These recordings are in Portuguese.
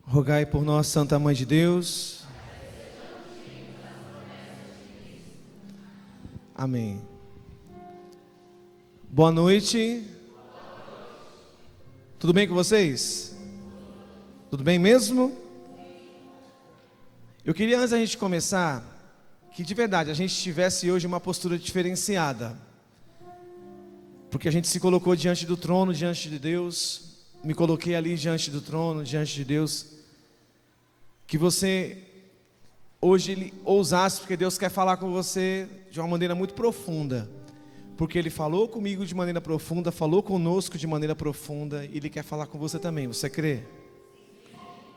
Rogai por nós, Santa Mãe de Deus. Amém. Boa noite. Tudo bem com vocês? Tudo bem mesmo? Eu queria, antes da gente começar, que de verdade a gente tivesse hoje uma postura diferenciada. Porque a gente se colocou diante do trono, diante de Deus. Me coloquei ali diante do trono, diante de Deus. Que você hoje ousasse, porque Deus quer falar com você de uma maneira muito profunda. Porque Ele falou comigo de maneira profunda, falou conosco de maneira profunda, e Ele quer falar com você também. Você crê?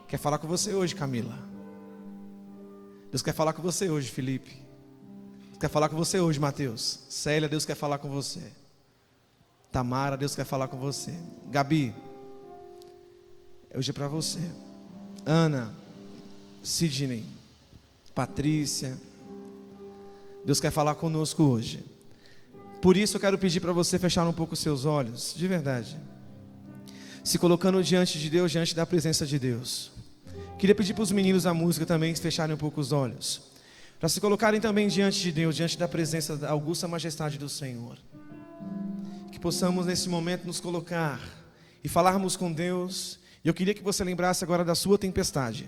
Quer falar com você hoje, Camila? Deus quer falar com você hoje, Felipe. Deus quer falar com você hoje, Mateus. Célia, Deus quer falar com você. Tamara, Deus quer falar com você. Gabi, hoje é para você. Ana, Sidney, Patrícia, Deus quer falar conosco hoje. Por isso eu quero pedir para você fechar um pouco os seus olhos, de verdade, se colocando diante de Deus, diante da presença de Deus. Queria pedir para os meninos da música também fecharem um pouco os olhos, para se colocarem também diante de Deus, diante da presença da augusta majestade do Senhor. Que possamos nesse momento nos colocar e falarmos com Deus. E eu queria que você lembrasse agora da sua tempestade.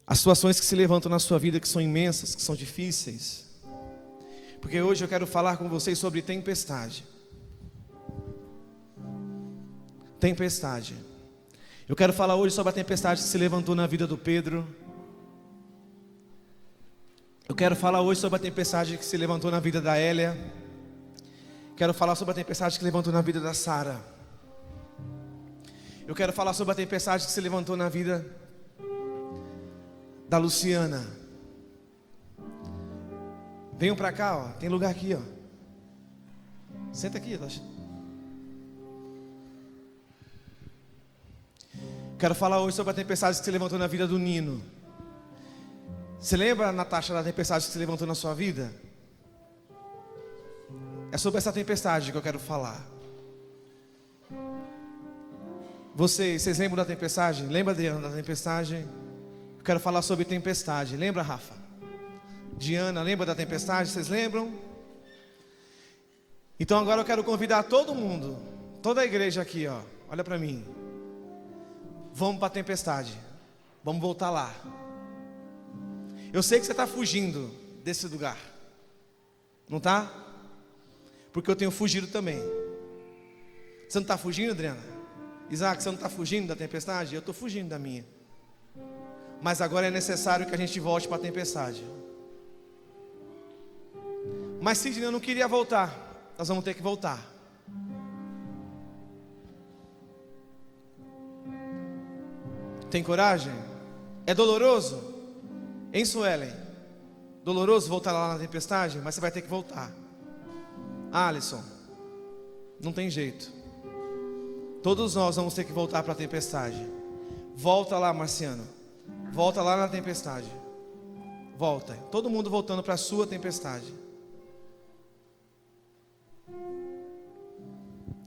As situações que se levantam na sua vida, que são imensas, que são difíceis. Porque hoje eu quero falar com vocês sobre tempestade. Tempestade. Eu quero falar hoje sobre a tempestade que se levantou na vida do Pedro. Eu quero falar hoje sobre a tempestade que se levantou na vida da Hélia. Quero falar sobre a tempestade que levantou na vida da Sara. Eu quero falar sobre a tempestade que se levantou na vida da Luciana. Venham para cá, ó. Tem lugar aqui, ó. Senta aqui, Tasha. Quero falar hoje sobre a tempestade que se levantou na vida do Nino. Você lembra, Natasha, da tempestade que se levantou na sua vida? É sobre essa tempestade que eu quero falar. Vocês lembram da tempestade? Lembra, Adriana, da tempestade? Eu quero falar sobre tempestade. Lembra, Rafa? Diana, lembra da tempestade? Vocês lembram? Então agora eu quero convidar todo mundo, toda a igreja aqui, ó. Olha para mim. Vamos para a tempestade. Vamos voltar lá. Eu sei que você está fugindo desse lugar. Não está? Porque eu tenho fugido também. Você não está fugindo, Adriana? Isaac, você não está fugindo da tempestade? Eu estou fugindo da minha. Mas agora é necessário que a gente volte para a tempestade. Mas Sidney, eu não queria voltar. Nós vamos ter que voltar. Tem coragem? É doloroso? Hein, Suelen? Doloroso voltar lá na tempestade? Mas você vai ter que voltar. Alisson, não tem jeito. Todos nós vamos ter que voltar para a tempestade. Volta lá, Marciano. Volta lá na tempestade. Volta. Todo mundo voltando para a sua tempestade.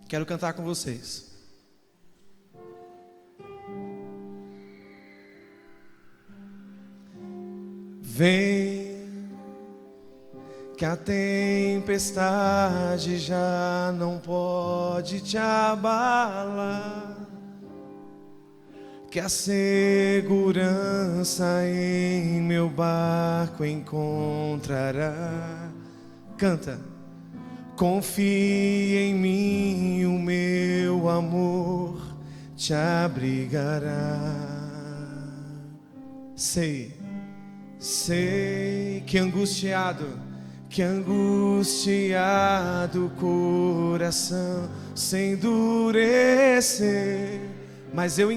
Quero cantar com vocês. Vem, que a tempestade já não pode te abalar, que a segurança em meu barco encontrará. Canta. Confia em mim, o meu amor te abrigará. Sei que angustiado o coração se endurecer. Mas eu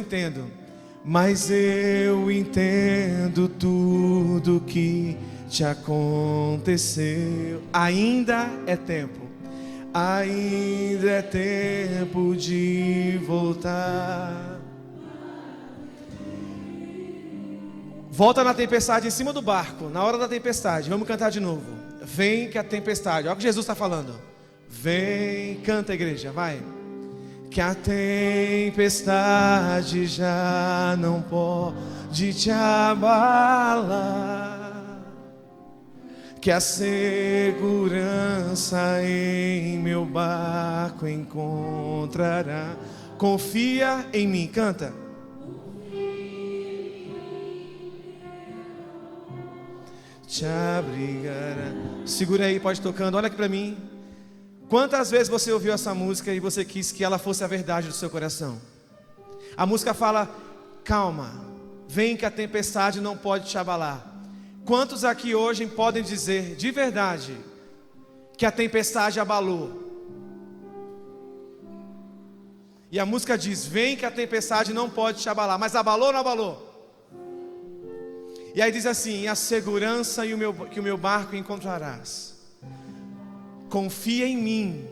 entendo tudo que te aconteceu. Ainda é tempo de voltar. Volta na tempestade em cima do barco, na hora da tempestade. Vamos cantar de novo. Vem que a tempestade, olha o que Jesus está falando. Vem, canta, igreja, vai. que a tempestade já não pode te abalar, que a segurança em meu barco encontrará. Confia em mim, canta. Te abrigará. Segura aí, pode ir tocando, olha aqui para mim. Quantas vezes você ouviu essa música e você quis que ela fosse a verdade do seu coração? A música fala: calma, vem que a tempestade não pode te abalar. Quantos aqui hoje podem dizer de verdade que a tempestade abalou? E a música diz: vem que a tempestade não pode te abalar. Mas abalou ou não abalou? E aí diz assim: a segurança que o meu barco encontrarás. Confia em mim,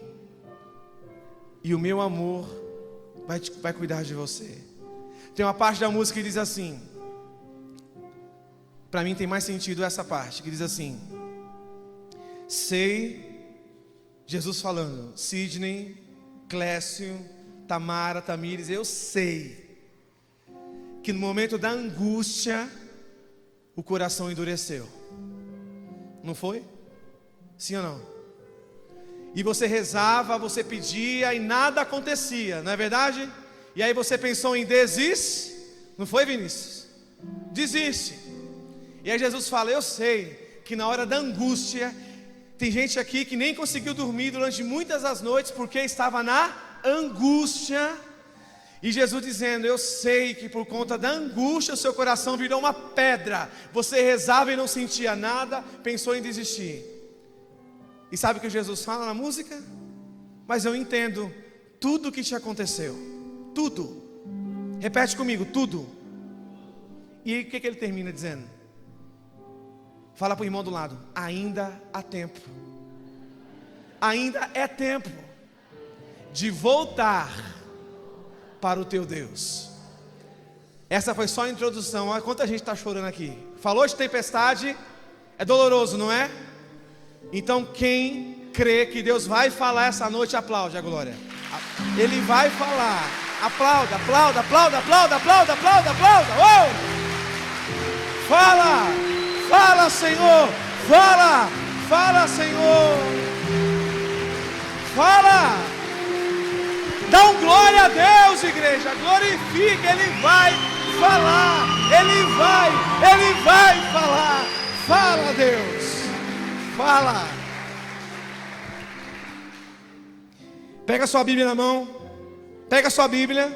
e o meu amor vai cuidar de você. Tem uma parte da música que diz assim, para mim tem mais sentido essa parte, que diz assim: sei, Jesus falando, Sidney, Clécio, Tamara, Tamires, eu sei que no momento da angústia o coração endureceu. Não foi? Sim ou não? E você rezava, você pedia e nada acontecia, não é verdade? E aí você pensou em desiste, não foi, Vinícius? Desiste. E aí Jesus fala: eu sei que na hora da angústia, tem gente aqui que nem conseguiu dormir durante muitas das noites porque estava na angústia. E Jesus dizendo: eu sei que por conta da angústia o seu coração virou uma pedra. Você rezava e não sentia nada, pensou em desistir. E sabe o que Jesus fala na música? Mas eu entendo tudo o que te aconteceu. Tudo. Repete comigo, tudo. E aí o que ele termina dizendo? Fala para o irmão do lado: ainda há tempo. Ainda é tempo de voltar para o teu Deus. Essa foi só a introdução. Olha quanta gente está chorando aqui. Falou de tempestade, é doloroso, não é? Então quem crê que Deus vai falar essa noite, aplaude a glória. Ele vai falar. Aplauda, aplauda, aplauda, aplauda, aplauda, aplauda, aplauda. Oh! Fala, fala, Senhor. Fala, fala, Senhor. Fala. Dá um glória a Deus, igreja. Glorifique, Ele vai falar. Ele vai falar. Fala, Deus. Fala. Pega a sua Bíblia na mão. Pega a sua Bíblia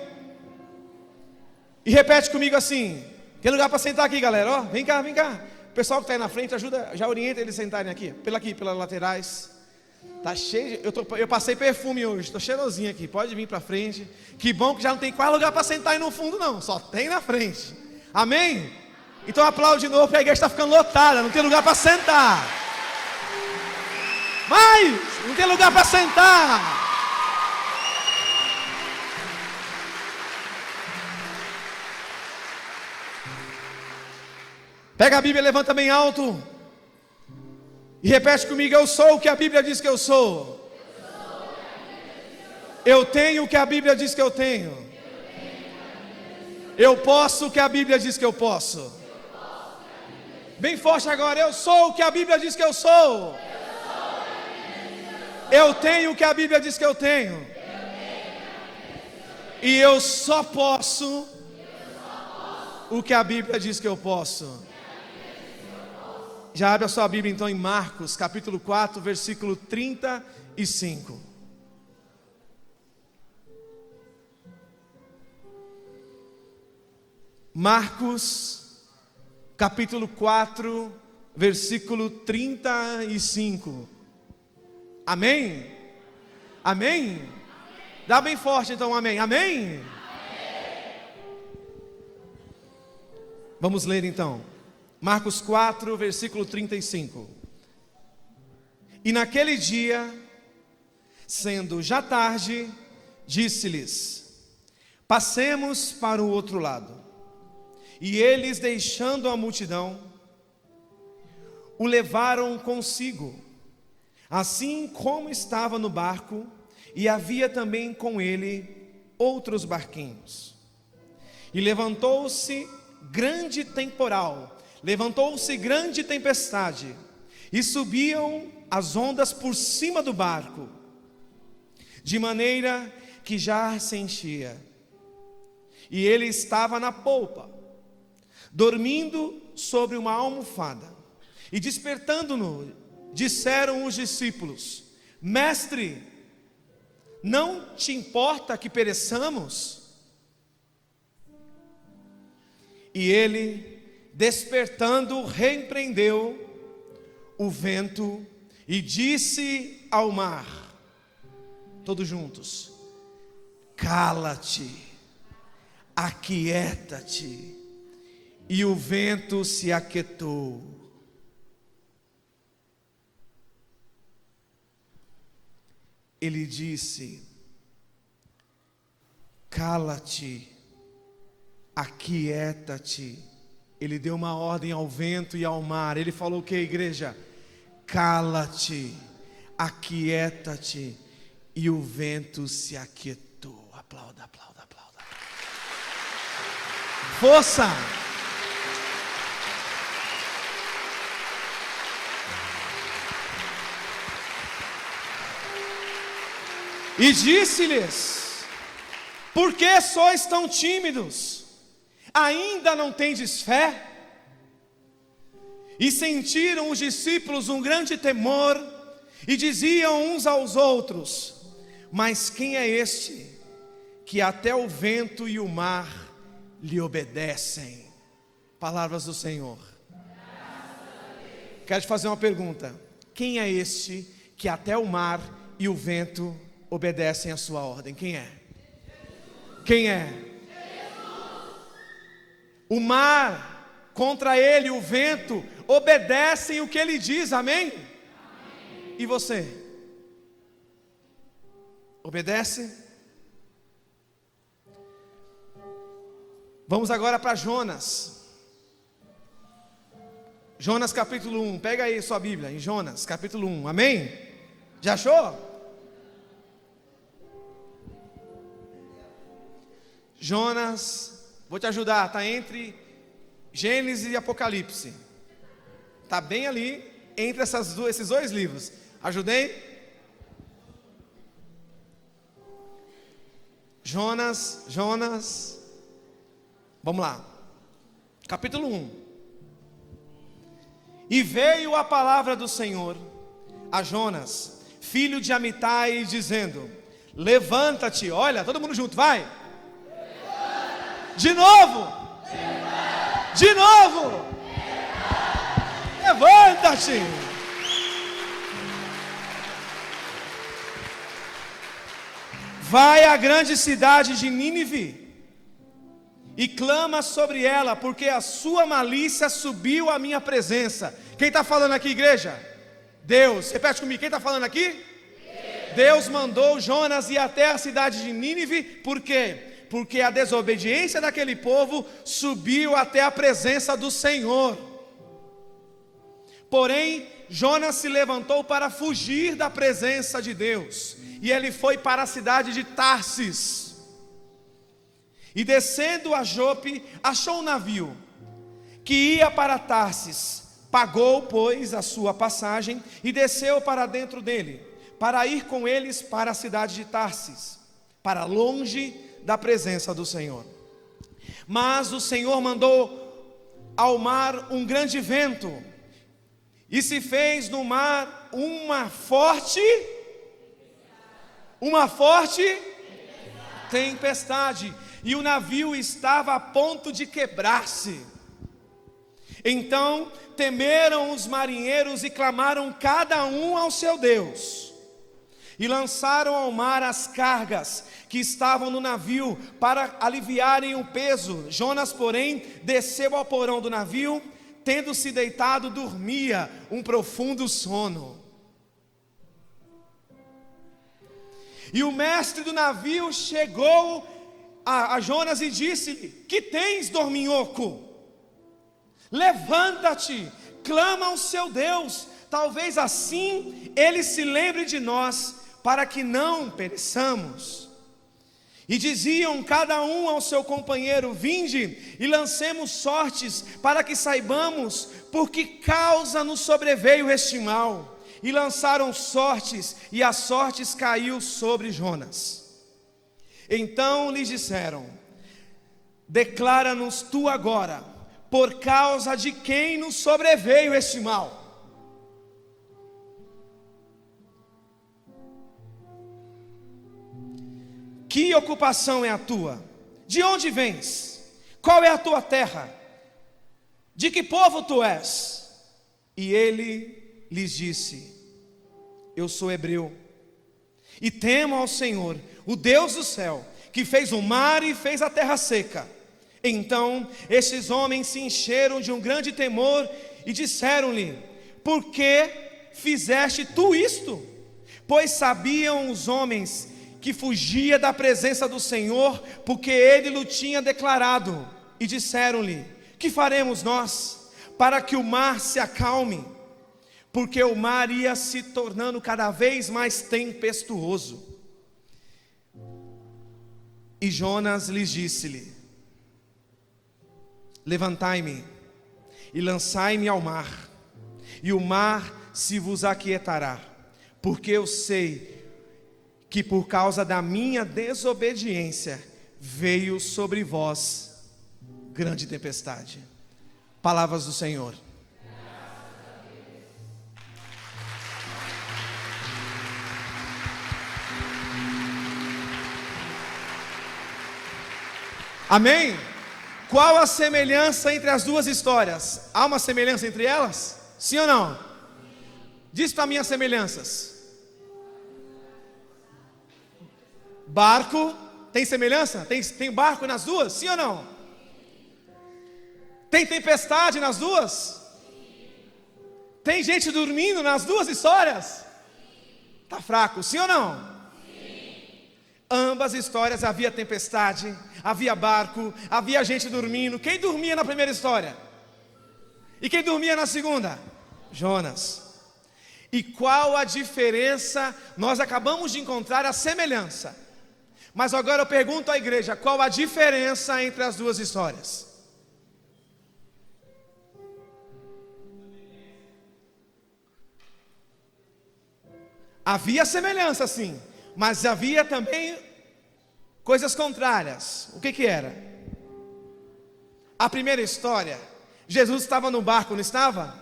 e repete comigo assim. Tem lugar para sentar aqui, galera, ó. Vem cá, vem cá. O pessoal que está aí na frente, ajuda, já orienta eles a sentarem aqui, pelas laterais. Tá cheio, eu passei perfume hoje, estou cheirosinho aqui. Pode vir para frente. Que bom que já não tem quase lugar para sentar aí no fundo não, só tem na frente. Amém? Então aplaude de novo, porque a igreja está ficando lotada, não tem lugar para sentar. Mas não tem lugar para sentar. Pega a Bíblia, levanta bem alto e repete comigo: eu sou o que a Bíblia diz que eu sou. Eu tenho o que a Bíblia diz que eu tenho. Eu posso o que a Bíblia diz que eu posso. Bem forte agora: eu sou o que a Bíblia diz que eu sou. Eu tenho o que a Bíblia diz que eu tenho. E eu só posso o que a Bíblia diz que eu posso. Já abre a sua Bíblia então em Marcos, capítulo 4, versículo 35. Marcos, capítulo 4, versículo 35. Amém? Amém? Dá bem forte então, amém. Amém? Vamos ler então. Marcos 4, versículo 35. E naquele dia, sendo já tarde, disse-lhes: passemos para o outro lado. E eles, deixando a multidão, o levaram consigo, assim como estava no barco, e havia também com ele outros barquinhos. E levantou-se grande temporal, levantou-se grande tempestade, e subiam as ondas por cima do barco, de maneira que já se enchia. E ele estava na polpa, dormindo sobre uma almofada. E despertando-no, disseram os discípulos: Mestre, não te importa que pereçamos? E ele, despertando, repreendeu o vento e disse ao mar, todos juntos: Cala-te, aquieta-te. E o vento se aquietou. Ele disse: Cala-te, aquieta-te. Ele deu uma ordem ao vento e ao mar. Ele falou o que, igreja? Cala-te, aquieta-te. E o vento se aquietou. Aplauda, aplauda, aplauda. Força! E disse-lhes: Por que sois tão tímidos? Ainda não tendes fé? E sentiram os discípulos um grande temor, e diziam uns aos outros: Mas quem é este, que até o vento e o mar lhe obedecem? Palavras do Senhor. Quero te fazer uma pergunta: quem é este, que até o mar e o vento obedecem a sua ordem? Quem é? Quem é? O mar, contra ele, o vento, obedecem o que ele diz, amém? E você? Obedece? Vamos agora para Jonas. Jonas capítulo 1, pega aí sua Bíblia, em Jonas capítulo 1, amém? Já achou? Jonas, vou te ajudar, está entre Gênesis e Apocalipse. Está bem ali, entre esses dois livros. Ajudei? Jonas. Vamos lá. Capítulo 1. E veio a palavra do Senhor a Jonas, filho de Amitai, dizendo: Levanta-te, olha, todo mundo junto, vai. De novo. De novo. Levanta-te. Vai à grande cidade de Nínive e clama sobre ela, porque a sua malícia subiu à minha presença. Quem está falando aqui, igreja? Deus. Repete comigo, quem está falando aqui? Deus mandou Jonas ir até a cidade de Nínive. Por quê? Porque a desobediência daquele povo subiu até a presença do Senhor. Porém, Jonas se levantou para fugir da presença de Deus, e ele foi para a cidade de Tarsis. E descendo a Jope, achou um navio que ia para Tarsis. Pagou, pois, a sua passagem e desceu para dentro dele, para ir com eles para a cidade de Tarsis, para longe da presença do Senhor. Mas o Senhor mandou ao mar um grande vento, e se fez no mar uma forte tempestade, e o navio estava a ponto de quebrar-se. Então temeram os marinheiros e clamaram cada um ao seu Deus, e lançaram ao mar as cargas que estavam no navio para aliviarem o peso. Jonas, porém, desceu ao porão do navio, tendo se deitado, dormia um profundo sono. E o mestre do navio chegou a Jonas e disse-lhe: Que tens, dorminhoco? Levanta-te, clama ao seu Deus, talvez assim ele se lembre de nós, para que não pereçamos. E diziam cada um ao seu companheiro: vinde e lancemos sortes, para que saibamos por que causa nos sobreveio este mal. E lançaram sortes, e as sortes caiu sobre Jonas. Então lhes disseram: declara-nos tu agora, por causa de quem nos sobreveio este mal. Que ocupação é a tua? De onde vens? Qual é a tua terra? De que povo tu és? E ele lhes disse: eu sou hebreu, e temo ao Senhor, o Deus do céu, que fez o mar e fez a terra seca. Então estes homens se encheram de um grande temor e disseram-lhe: por que fizeste tu isto? Pois sabiam os homens que fugia da presença do Senhor, porque ele lhe tinha declarado. E disseram-lhe: que faremos nós para que o mar se acalme? Porque o mar ia se tornando cada vez mais tempestuoso. E Jonas lhes disse-lhe: levantai-me e lançai-me ao mar, e o mar se vos aquietará, porque eu sei que por causa da minha desobediência veio sobre vós grande tempestade. Palavras do Senhor. Amém? Qual a semelhança entre as duas histórias? Há uma semelhança entre elas? Sim ou não? Diz para mim as semelhanças. Barco, tem semelhança? Tem barco nas duas? Sim ou não? Tem tempestade nas duas? Tem gente dormindo nas duas histórias? Está fraco, sim ou não? Ambas histórias havia tempestade, havia barco, havia gente dormindo. Quem dormia na primeira história? E quem dormia na segunda? Jonas. E qual a diferença? Nós acabamos de encontrar a semelhança. Mas agora eu pergunto à igreja: qual a diferença entre as duas histórias? Havia semelhança sim, mas havia também coisas contrárias. O que era? A primeira história, Jesus estava no barco, não estava?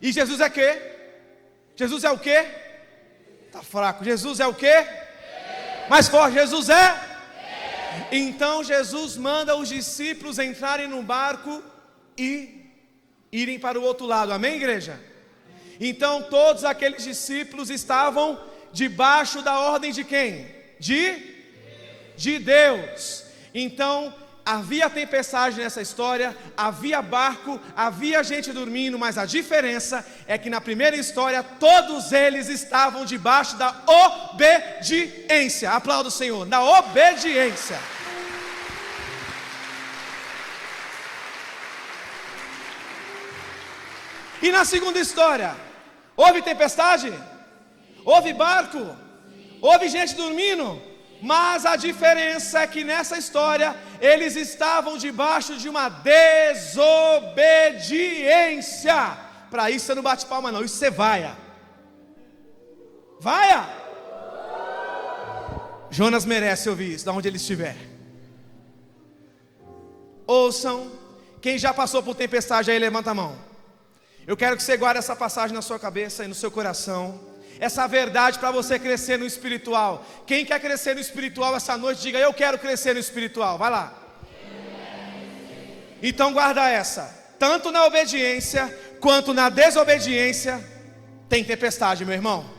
E Jesus é quê? Jesus é o quê? Está fraco. Jesus é o quê? Mais forte. Jesus é? Então Jesus manda os discípulos entrarem no barco e irem para o outro lado. Amém, igreja? Então todos aqueles discípulos estavam debaixo da ordem de quem? De Deus. Então havia tempestade nessa história, havia barco, havia gente dormindo, mas a diferença é que na primeira história todos eles estavam debaixo da obediência. Aplauda o Senhor, na obediência. E na segunda história, houve tempestade? Houve barco? Houve gente dormindo? Mas a diferença é que nessa história eles estavam debaixo de uma desobediência. Para isso você não bate palma não, isso você vaia. Vaia! Jonas merece ouvir isso, de onde ele estiver. Ouçam, quem já passou por tempestade aí, levanta a mão. Eu quero que você guarde essa passagem na sua cabeça e no seu coração. Essa verdade para você crescer no espiritual. Quem quer crescer no espiritual essa noite, diga: eu quero crescer no espiritual. Vai lá. Então guarda essa. Tanto na obediência quanto na desobediência tem tempestade, meu irmão.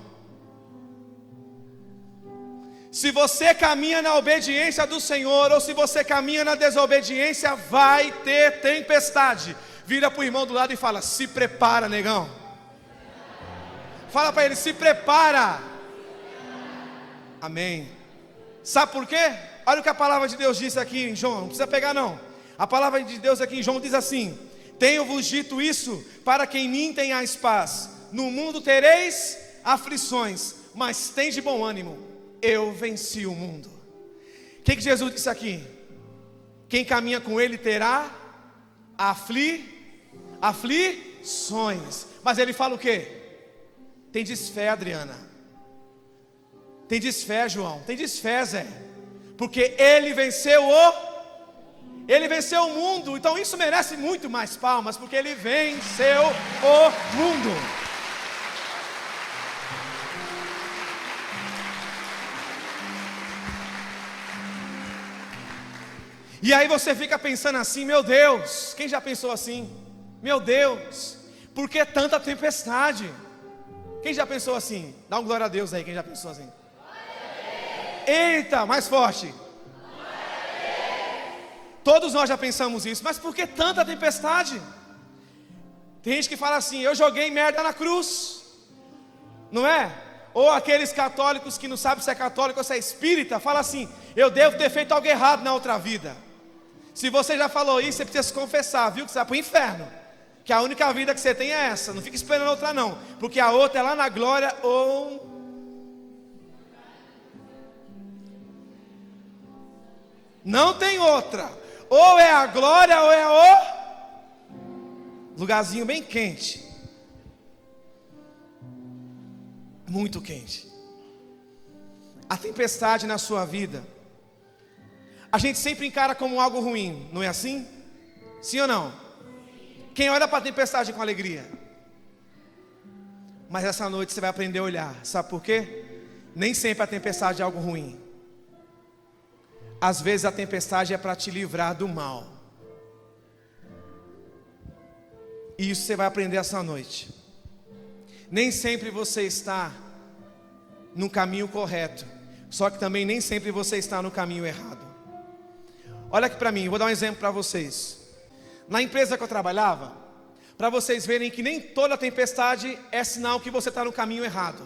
Se você caminha na obediência do Senhor ou se você caminha na desobediência, vai ter tempestade. Vira para o irmão do lado e fala: se prepara, negão. Fala para ele: se prepara. Amém. Sabe por quê? Olha o que a palavra de Deus diz aqui em João. Não precisa pegar não. A palavra de Deus aqui em João diz assim: tenho-vos dito isso para que em mim tenhais paz. No mundo tereis aflições, mas tem de bom ânimo. Eu venci o mundo. que Jesus disse aqui? Quem caminha com Ele terá aflições. Mas Ele fala o quê? Tem desfé, Adriana. Tem desfé, João. Tem desfé, Zé. Porque Ele venceu o mundo. Então isso merece muito mais palmas, porque Ele venceu o mundo. E aí você fica pensando assim, meu Deus, quem já pensou assim? Meu Deus, por que tanta tempestade? Quem já pensou assim? Dá um glória a Deus aí, quem já pensou assim? Eita, mais forte. Todos nós já pensamos isso, mas por que tanta tempestade? Tem gente que fala assim, eu joguei merda na cruz, não é? Ou aqueles católicos que não sabem se é católico ou se é espírita, fala assim, eu devo ter feito algo errado na outra vida. Se você já falou isso, você precisa se confessar, viu? Que você vai para o inferno. Que a única vida que você tem é essa. Não fica esperando outra não. Porque a outra é lá na glória ou... Não tem outra. Ou é a glória ou é o... lugarzinho bem quente. Muito quente. A tempestade na sua vida, a gente sempre encara como algo ruim, não é assim? Sim ou não? Quem olha para a tempestade com alegria? Mas essa noite você vai aprender a olhar, sabe por quê? Nem sempre a tempestade é algo ruim. Às vezes a tempestade é para te livrar do mal. E isso você vai aprender essa noite. Nem sempre você está no caminho correto, só que também nem sempre você está no caminho errado. Olha aqui para mim, vou dar um exemplo para vocês. Na empresa que eu trabalhava, para vocês verem que nem toda tempestade é sinal que você está no caminho errado.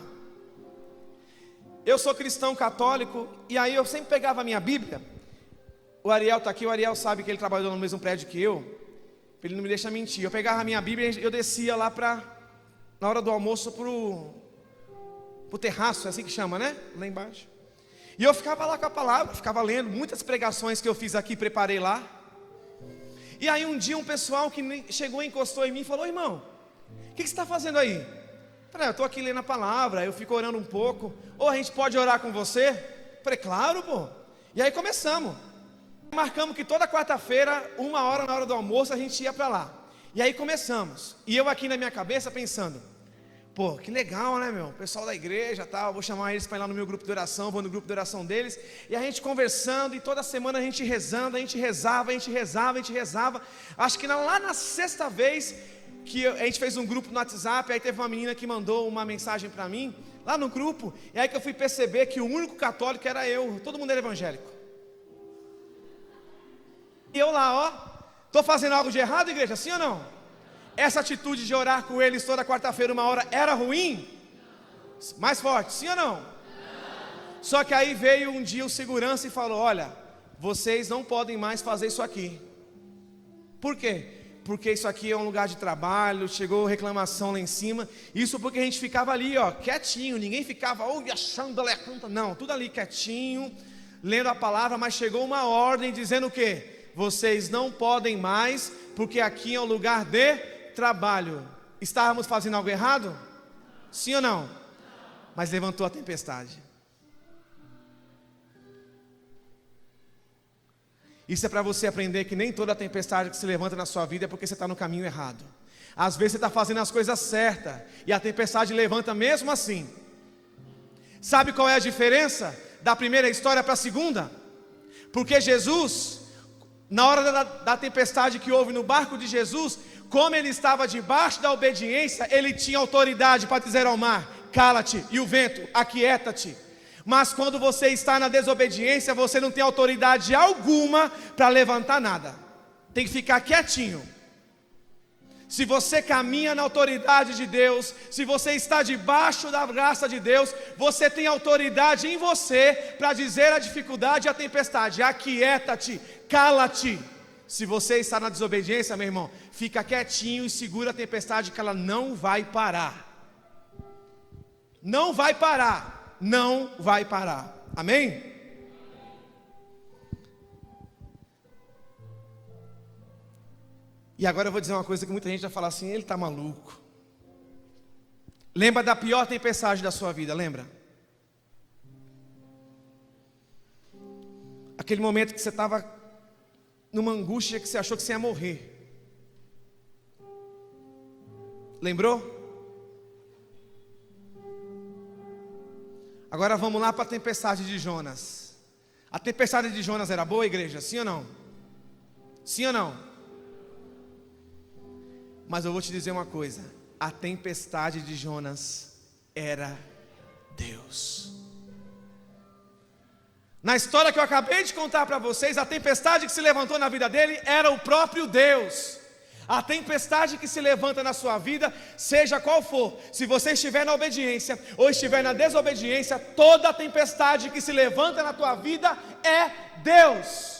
Eu sou cristão católico, e aí eu sempre pegava a minha Bíblia. O Ariel está aqui, o Ariel sabe que ele trabalhou no mesmo prédio que eu. Ele não me deixa mentir. Eu pegava a minha Bíblia e eu descia lá na hora do almoço pro terraço, é assim que chama, né? Lá embaixo. E eu ficava lá com a palavra, ficava lendo muitas pregações que eu fiz aqui, preparei lá. E aí um dia um pessoal que chegou e encostou em mim e falou, irmão, o que você está fazendo aí? Eu falei, eu estou aqui lendo a palavra, eu fico orando um pouco. Ou a gente pode orar com você? Eu falei, claro, pô. E aí começamos. Marcamos que toda quarta-feira, 1 hora na hora do almoço, a gente ia para lá. E aí começamos. E eu aqui na minha cabeça pensando, pô, que legal, né, meu? O pessoal da igreja, tal, vou chamar eles para ir lá no meu grupo de oração, vou no grupo de oração deles. E a gente conversando, e toda semana a gente rezando, a gente rezava. Acho que lá na sexta vez que a gente fez um grupo no WhatsApp, aí teve uma menina que mandou uma mensagem para mim, lá no grupo, e aí que eu fui perceber que o único católico era eu, todo mundo era evangélico. E eu lá, ó, estou fazendo algo de errado, igreja, sim ou não? Essa atitude de orar com eles toda quarta-feira 1 hora era ruim? Mais forte, sim ou não? Só que aí veio um dia o segurança e falou, olha, vocês não podem mais fazer isso aqui. Por quê? Porque isso aqui é um lugar de trabalho, chegou reclamação lá em cima. Isso porque a gente ficava ali, ó, quietinho, ninguém ficava achando, não, tudo ali quietinho, lendo a palavra, mas chegou uma ordem dizendo o quê? Vocês não podem mais, porque aqui é um lugar de trabalho. Estávamos fazendo algo errado? Sim ou não? Mas levantou a tempestade. Isso é para você aprender que nem toda tempestade que se levanta na sua vida é porque você está no caminho errado. Às vezes você está fazendo as coisas certas e a tempestade levanta mesmo assim. Sabe qual é a diferença da primeira história para a segunda? Porque Jesus, na hora da tempestade que houve no barco de Jesus, como ele estava debaixo da obediência, ele tinha autoridade para dizer ao mar, cala-te, e o vento, aquieta-te. Mas quando você está na desobediência, você não tem autoridade alguma para levantar nada. Tem que ficar quietinho. Se você caminha na autoridade de Deus, se você está debaixo da graça de Deus, você tem autoridade em você para dizer a dificuldade e a tempestade, aquieta-te, cala-te. Se você está na desobediência, meu irmão, fica quietinho e segura a tempestade que ela não vai parar. Não vai parar. Não vai parar. Amém? E agora eu vou dizer uma coisa que muita gente vai falar assim: ele está maluco. Lembra da pior tempestade da sua vida, lembra? Aquele momento que você estava numa angústia que você achou que você ia morrer. Lembrou? Agora vamos lá para a tempestade de Jonas. A tempestade de Jonas era boa, igreja? Sim ou não? Sim ou não? Mas eu vou te dizer uma coisa: a tempestade de Jonas era Deus. Na história que eu acabei de contar para vocês, a tempestade que se levantou na vida dele era o próprio Deus. A tempestade que se levanta na sua vida, seja qual for, se você estiver na obediência ou estiver na desobediência, toda a tempestade que se levanta na tua vida é Deus.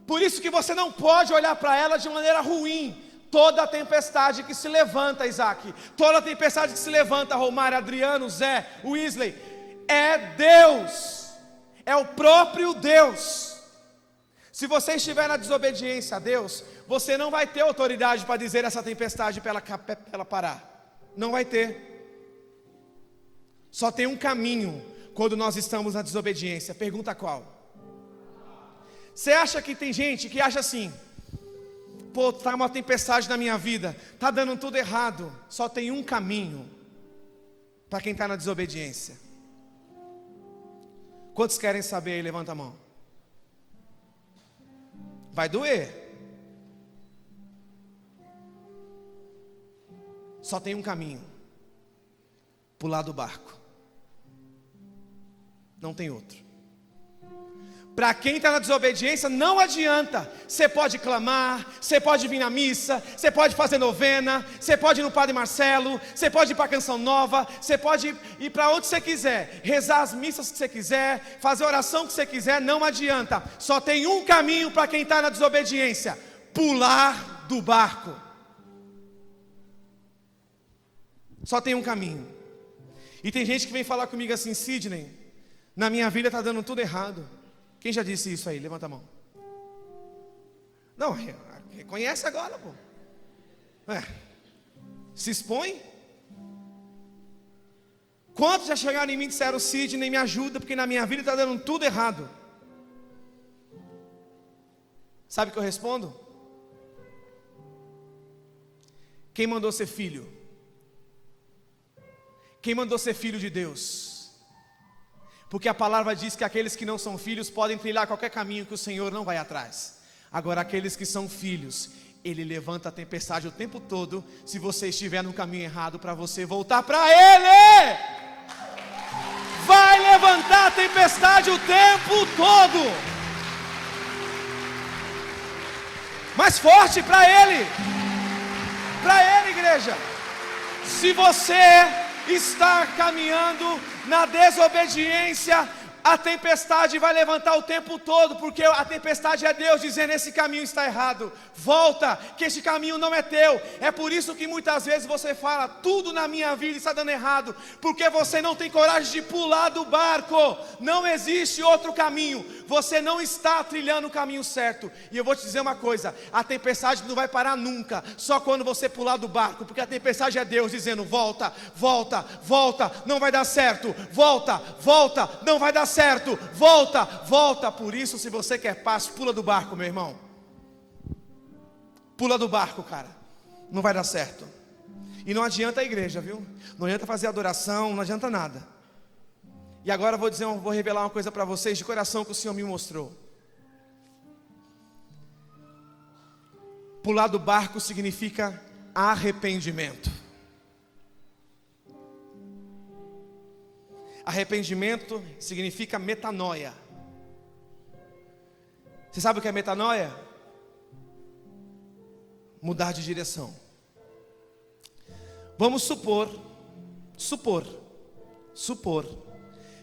Por isso que você não pode olhar para ela de maneira ruim. Toda a tempestade que se levanta, Isaac, toda a tempestade que se levanta, Romário, Adriano, Zé, Wesley, é Deus, é o próprio Deus. Se você estiver na desobediência a Deus, você não vai ter autoridade para dizer essa tempestade para ela parar. Não vai ter. Só tem um caminho quando nós estamos na desobediência. Pergunta qual? Você acha que tem gente que acha assim: pô, está uma tempestade na minha vida, está dando tudo errado. Só tem um caminho para quem está na desobediência. Quantos querem saber aí? Levanta a mão. Vai doer. Só tem um caminho: pular do barco. Não tem outro. Para quem está na desobediência, não adianta. Você pode clamar, você pode vir na missa, você pode fazer novena, você pode ir no Padre Marcelo, você pode ir para a Canção Nova, você pode ir para onde você quiser, rezar as missas que você quiser, fazer a oração que você quiser, não adianta. Só tem um caminho para quem está na desobediência: pular do barco. Só tem um caminho. E tem gente que vem falar comigo assim: Sidney, na minha vida está dando tudo errado. Quem já disse isso aí? Levanta a mão. Não, reconhece agora, pô. Se expõe. Quantos já chegaram em mim e disseram: Sidney, me ajuda, porque na minha vida está dando tudo errado? Sabe o que eu respondo? Quem mandou ser filho? Quem mandou ser filho de Deus? Porque a palavra diz que aqueles que não são filhos podem trilhar qualquer caminho que o Senhor não vai atrás. Agora aqueles que são filhos, Ele levanta a tempestade o tempo todo, se você estiver no caminho errado, para você voltar para Ele. Vai levantar a tempestade o tempo todo. Mais forte para Ele. Para Ele, igreja. Se você está caminhando na desobediência, a tempestade vai levantar o tempo todo, porque a tempestade é Deus dizendo: esse caminho está errado, volta, que esse caminho não é teu. É por isso que muitas vezes você fala: tudo na minha vida está dando errado, porque você não tem coragem de pular do barco. Não existe outro caminho, você não está trilhando o caminho certo. E eu vou te dizer uma coisa: a tempestade não vai parar nunca, só quando você pular do barco, porque a tempestade é Deus dizendo: volta, volta, volta, não vai dar certo, volta, volta, não vai dar certo, volta, volta. Por isso, se você quer paz, pula do barco, meu irmão. Pula do barco, cara. Não vai dar certo. E não adianta a igreja, viu? Não adianta fazer adoração, não adianta nada. E agora eu vou revelar uma coisa para vocês de coração que o Senhor me mostrou. Pular do barco significa arrependimento. Arrependimento significa metanoia. Você sabe o que é metanoia? Mudar de direção. Vamos supor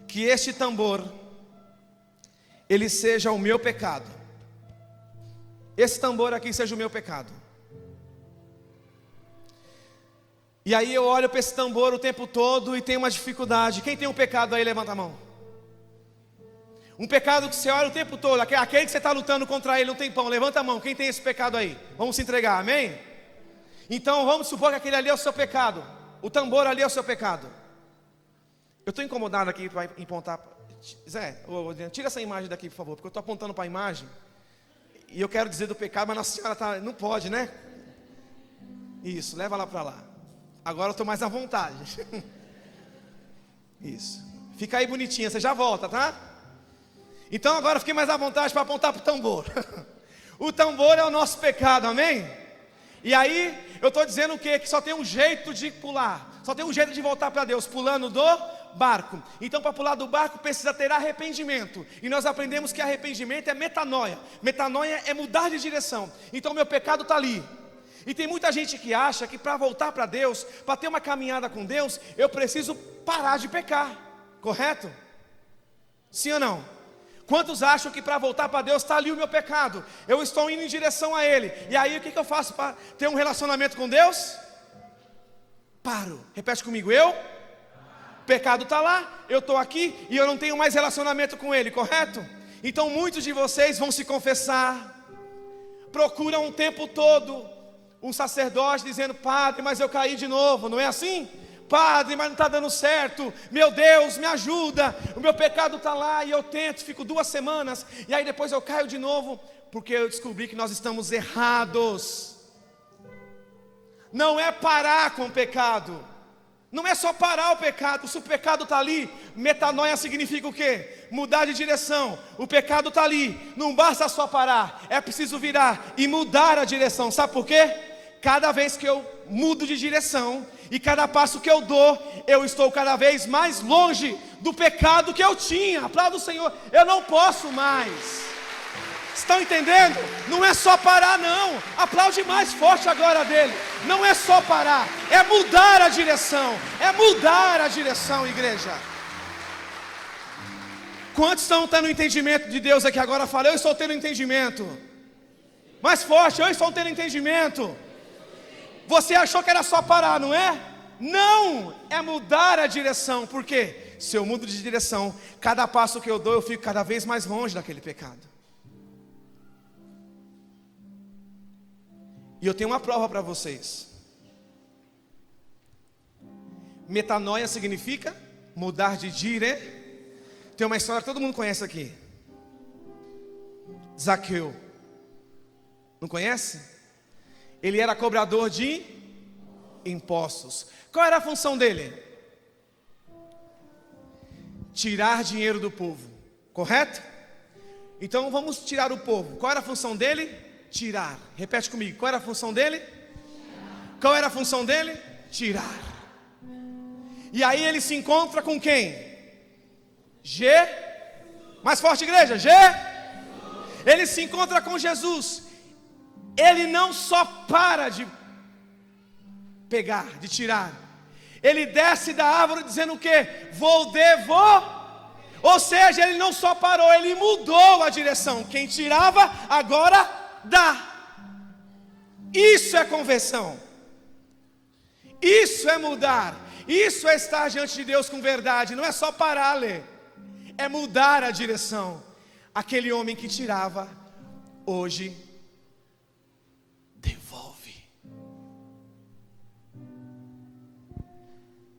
que este tambor, ele seja o meu pecado. Esse tambor aqui seja o meu pecado. E aí eu olho para esse tambor o tempo todo e tenho uma dificuldade. Quem tem um pecado aí, levanta a mão. Um pecado que você olha o tempo todo, aquele que você está lutando contra ele, não tem pão. Levanta a mão, quem tem esse pecado aí? Vamos se entregar, amém? Então vamos supor que aquele ali é o seu pecado. O tambor ali é o seu pecado. Eu estou incomodado aqui para apontar. Zé, tira essa imagem daqui, por favor, porque eu estou apontando para a imagem. E eu quero dizer do pecado, mas Nossa Senhora tá, não pode, né? Isso, leva lá para lá. Agora eu estou mais à vontade. Isso. Fica aí bonitinha, você já volta, tá? Então agora fiquei mais à vontade para apontar para o tambor. O tambor é o nosso pecado, amém? E aí eu estou dizendo o quê? Que só tem um jeito de pular. Só tem um jeito de voltar para Deus, pulando do barco. Então para pular do barco precisa ter arrependimento. E nós aprendemos que arrependimento é metanoia. Metanoia é mudar de direção. Então meu pecado está ali. E tem muita gente que acha que para voltar para Deus, para ter uma caminhada com Deus, eu preciso parar de pecar. Correto? Sim ou não? Quantos acham que para voltar para Deus está ali o meu pecado? Eu estou indo em direção a Ele. E aí o que eu faço para ter um relacionamento com Deus? Paro. Repete comigo, o pecado está lá, eu estou aqui e eu não tenho mais relacionamento com Ele, correto? Então muitos de vocês vão se confessar, procuram o tempo todo um sacerdote dizendo: padre, mas eu caí de novo, não é assim? Padre, mas não está dando certo, meu Deus, me ajuda, o meu pecado está lá, e eu tento, fico 2 semanas, e aí depois eu caio de novo, porque eu descobri que nós estamos errados. Não é parar com o pecado, não é só parar o pecado. Se o pecado está ali, metanoia significa o quê? Mudar de direção. O pecado está ali, não basta só parar, é preciso virar e mudar a direção. Sabe por quê? Cada vez que eu mudo de direção e cada passo que eu dou, eu estou cada vez mais longe do pecado que eu tinha. Aplauda o Senhor, eu não posso mais. Estão entendendo? Não é só parar não. Aplaude mais forte a glória dele. Não é só parar, é mudar a direção. É mudar a direção, igreja. Quantos estão tendo entendimento de Deus aqui agora? Fala, eu estou tendo entendimento. Mais forte, eu estou tendo entendimento. Você achou que era só parar, não é? Não, é mudar a direção. Por quê? Se eu mudo de direção, cada passo que eu dou, eu fico cada vez mais longe daquele pecado. E eu tenho uma prova para vocês. Metanoia significa mudar de direção. Tem uma história que todo mundo conhece aqui. Zaqueu. Não conhece? Ele era cobrador de impostos. Qual era a função dele? Tirar dinheiro do povo, correto? Então vamos tirar o povo. Qual era a função dele? Tirar. Repete comigo, qual era a função dele? Qual era a função dele? Tirar. E aí ele se encontra com quem? Mais forte, igreja, ele se encontra com Jesus. Ele não só para de pegar, de tirar, ele desce da árvore dizendo o quê? Ou seja, ele não só parou, ele mudou a direção. Quem tirava, agora dá. Isso é conversão. Isso é mudar. Isso é estar diante de Deus com verdade. Não é só parar, ler. É mudar a direção. Aquele homem que tirava, hoje devolve.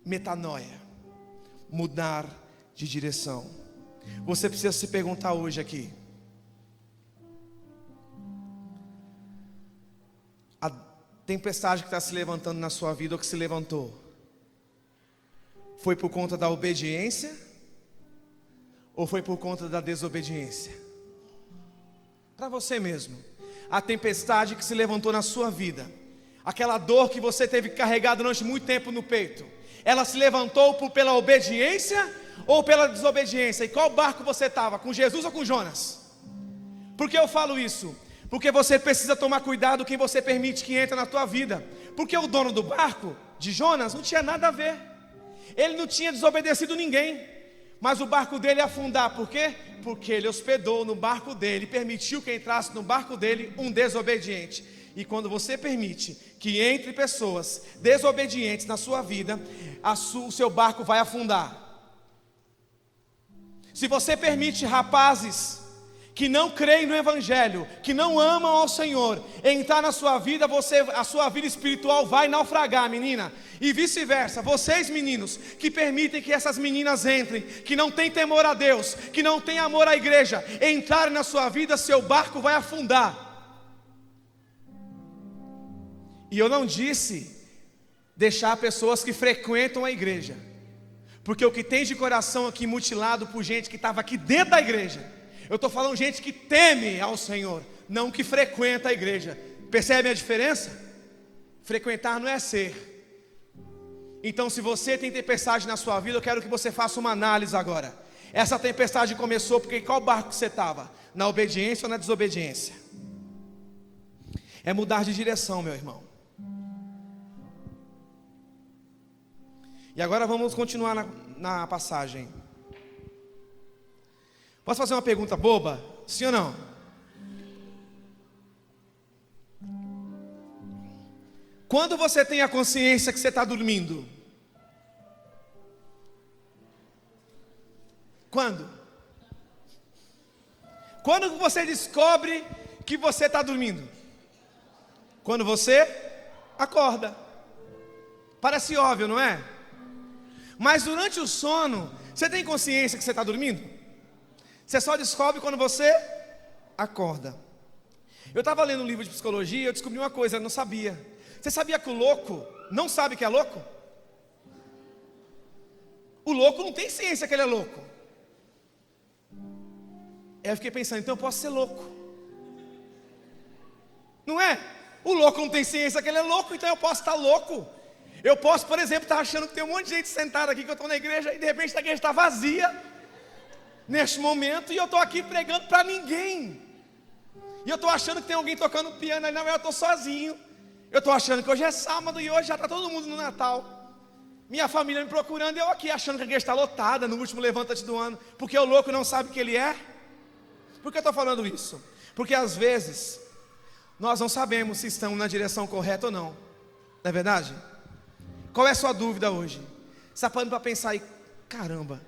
Metanoia, mudar de direção. Você precisa se perguntar hoje aqui: a tempestade que está se levantando na sua vida, ou que se levantou, foi por conta da obediência ou foi por conta da desobediência? Para você mesmo, a tempestade que se levantou na sua vida, aquela dor que você teve que carregar durante muito tempo no peito, ela se levantou pela obediência ou pela desobediência? E qual barco você estava? Com Jesus ou com Jonas? Por que eu falo isso? Porque você precisa tomar cuidado quem você permite que entre na tua vida. Porque o dono do barco de Jonas não tinha nada a ver. Ele não tinha desobedecido ninguém, mas o barco dele ia afundar. Por quê? Porque ele hospedou no barco dele, permitiu que entrasse no barco dele um desobediente. E quando você permite que entre pessoas desobedientes na sua vida, o seu barco vai afundar. Se você permite rapazes que não creem no Evangelho, que não amam ao Senhor, entrar na sua vida, a sua vida espiritual vai naufragar, menina. E vice-versa, vocês meninos, que permitem que essas meninas entrem, que não têm temor a Deus, que não têm amor à igreja, entrarem na sua vida, seu barco vai afundar. E eu não disse deixar pessoas que frequentam a igreja, porque o que tem de coração aqui mutilado por gente que estava aqui dentro da igreja, eu estou falando gente que teme ao Senhor, não que frequenta a igreja. Percebe a diferença? Frequentar não é ser. Então, se você tem tempestade na sua vida, eu quero que você faça uma análise agora. Essa tempestade começou porque qual barco você estava? Na obediência ou na desobediência? É mudar de direção, meu irmão. E agora vamos continuar na passagem. Posso fazer uma pergunta boba? Sim ou não? Quando você tem a consciência que você está dormindo? Quando? Quando você descobre que você está dormindo? Quando você acorda. Parece óbvio, não é? Mas durante o sono, você tem consciência que você está dormindo? Você só descobre quando você acorda. Eu estava lendo um livro de psicologia e eu descobri uma coisa, eu não sabia. Você sabia que o louco não sabe que é louco? O louco não tem ciência que ele é louco. Aí eu fiquei pensando, então eu posso ser louco. Não é? O louco não tem ciência que ele é louco, então eu posso estar louco. Eu posso, por exemplo, estar achando que tem um monte de gente sentada aqui, que eu estou na igreja, e de repente a igreja está vazia neste momento, e eu estou aqui pregando para ninguém. E eu estou achando que tem alguém tocando piano, aí na verdade eu estou sozinho. Eu estou achando que hoje é sábado e hoje já está todo mundo no Natal. Minha família me procurando e eu aqui achando que a igreja está lotada no último levanta-te do ano. Porque o louco não sabe o que ele é. Por que eu estou falando isso? Porque às vezes nós não sabemos se estamos na direção correta ou não. Não é verdade? Qual é a sua dúvida hoje? Você está parando para pensar aí, caramba,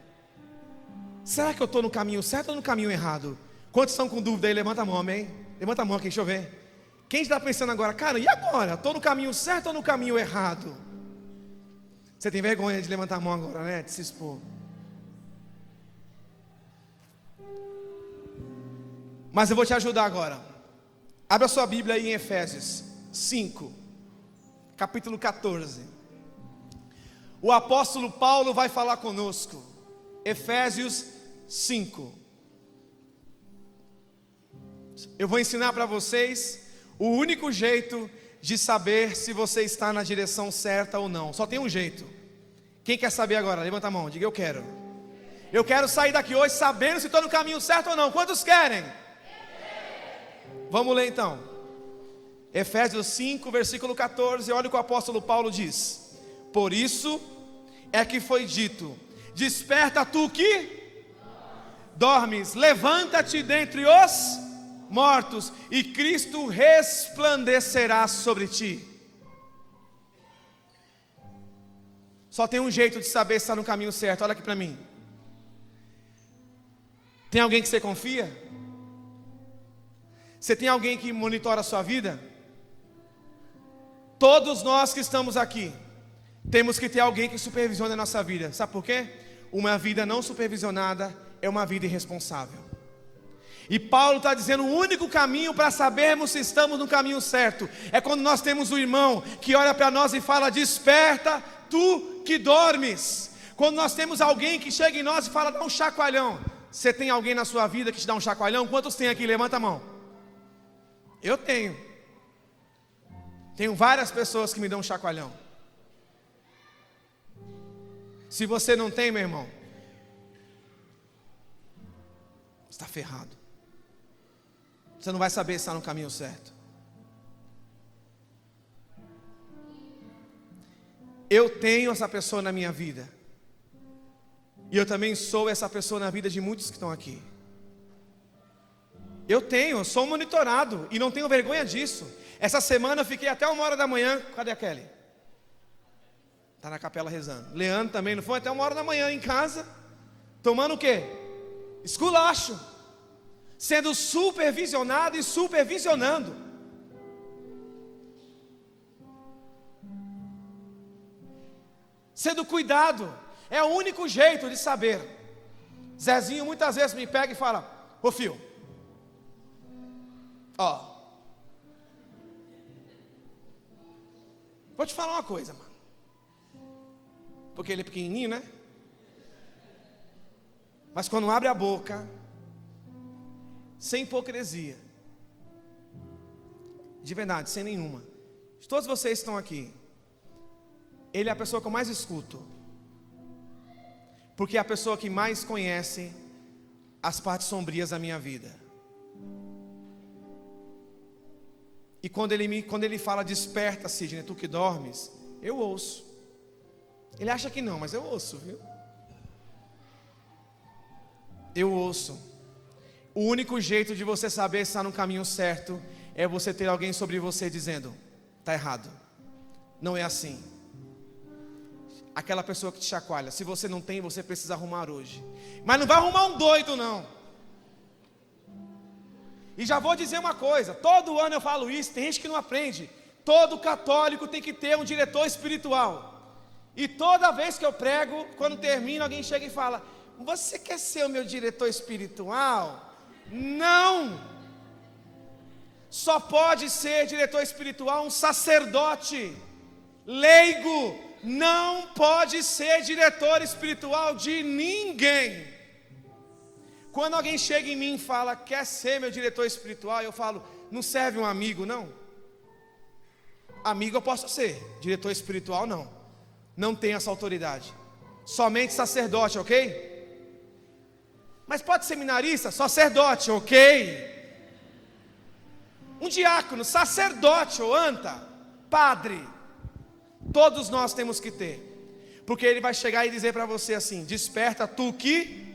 será que eu estou no caminho certo ou no caminho errado? Quantos estão com dúvida aí? Levanta a mão, amém? Levanta a mão aqui, deixa eu ver. Quem está pensando agora, cara, e agora? Estou no caminho certo ou no caminho errado? Você tem vergonha de levantar a mão agora, né? De se expor. Mas eu vou te ajudar agora. Abra sua Bíblia aí em Efésios 5, capítulo 14. O apóstolo Paulo vai falar conosco. Efésios 5. Eu vou ensinar para vocês o único jeito de saber se você está na direção certa ou não. Só tem um jeito. Quem quer saber agora? Levanta a mão, diga eu quero. Eu quero sair daqui hoje sabendo se estou no caminho certo ou não. Quantos querem? Vamos ler então. Efésios 5, versículo 14. Olha o que o apóstolo Paulo diz. Por isso é que foi dito: desperta tu que dormes, levanta-te dentre os mortos, e Cristo resplandecerá sobre ti. Só tem um jeito de saber se está no caminho certo. Olha aqui para mim. Tem alguém que você confia? Você tem alguém que monitora a sua vida? Todos nós que estamos aqui temos que ter alguém que supervisione a nossa vida. Sabe por quê? Uma vida não supervisionada é uma vida irresponsável. E Paulo está dizendo, o único caminho para sabermos se estamos no caminho certo é quando nós temos um irmão que olha para nós e fala: desperta tu que dormes. Quando nós temos alguém que chega em nós e fala: dá um chacoalhão. Você tem alguém na sua vida que te dá um chacoalhão? Quantos tem aqui? Levanta a mão. Eu tenho. Tenho várias pessoas que me dão um chacoalhão. Se você não tem, meu irmão, está ferrado. Você não vai saber se está no caminho certo. Eu tenho essa pessoa na minha vida. E eu também sou essa pessoa na vida de muitos que estão aqui. Eu sou monitorado e não tenho vergonha disso. Essa semana eu fiquei até 1h da manhã. Cadê a Kelly? Está na capela rezando. Leandro também não foi até 1h da manhã em casa. Tomando o quê? esculacho, sendo supervisionado e supervisionando. Sendo cuidado, é o único jeito de saber. Zezinho muitas vezes me pega e fala: ô filho, ó, vou te falar uma coisa, mano. Porque ele é pequenininho, né? Mas quando abre a boca, sem hipocrisia, de verdade, sem nenhuma, de todos vocês que estão aqui, ele é a pessoa que eu mais escuto, porque é a pessoa que mais conhece as partes sombrias da minha vida. E quando ele fala: desperta, Sidney, tu que dormes, eu ouço. Ele acha que não, mas eu ouço, viu? Eu ouço. O único jeito de você saber se está no caminho certo é você ter alguém sobre você dizendo: está errado, não é assim. Aquela pessoa que te chacoalha. Se você não tem, você precisa arrumar hoje. Mas não vai arrumar um doido, não. E já vou dizer uma coisa, todo ano eu falo isso, tem gente que não aprende. Todo católico tem que ter um diretor espiritual. E toda vez que eu prego, quando termino, alguém chega e fala: você quer ser o meu diretor espiritual? Não! Só pode ser diretor espiritual um sacerdote leigo. Não pode ser diretor espiritual de ninguém. Quando alguém chega em mim e fala: quer ser meu diretor espiritual? Eu falo: não serve um amigo, não? Amigo eu posso ser, diretor espiritual não. Não tenho essa autoridade. Somente sacerdote, ok? Mas pode ser seminarista? Sacerdote, ok? Um diácono, sacerdote ou anta, padre. Todos nós temos que ter. Porque ele vai chegar e dizer para você assim: desperta tu que...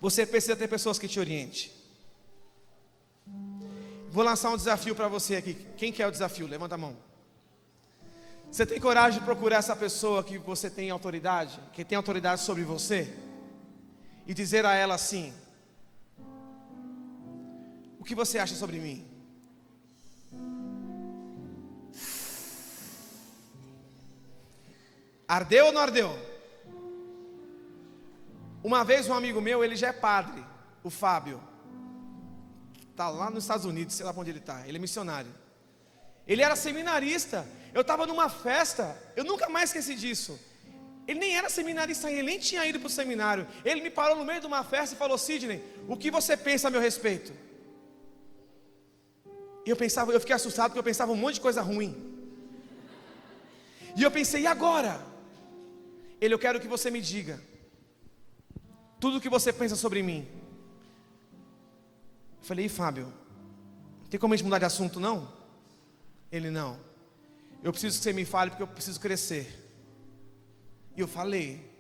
Você precisa ter pessoas que te orientem. Vou lançar um desafio para você aqui. Quem quer o desafio? Levanta a mão. Você tem coragem de procurar essa pessoa que você tem autoridade, que tem autoridade sobre você, e dizer a ela assim: o que você acha sobre mim? Ardeu ou não ardeu? Uma vez um amigo meu, ele já é padre, o Fábio, está lá nos Estados Unidos, sei lá onde ele está, ele é missionário. Ele era seminarista. Eu estava numa festa, eu nunca mais esqueci disso. Ele nem era seminarista ainda, ele nem tinha ido para o seminário. Ele me parou no meio de uma festa e falou: Sidney, o que você pensa a meu respeito? E eu fiquei assustado, porque eu pensava um monte de coisa ruim. E eu pensei: e agora? Ele: eu quero que você me diga tudo o que você pensa sobre mim. Eu falei: e Fábio, não tem como a gente mudar de assunto não? Ele: não, eu preciso que você me fale, porque eu preciso crescer. E eu falei.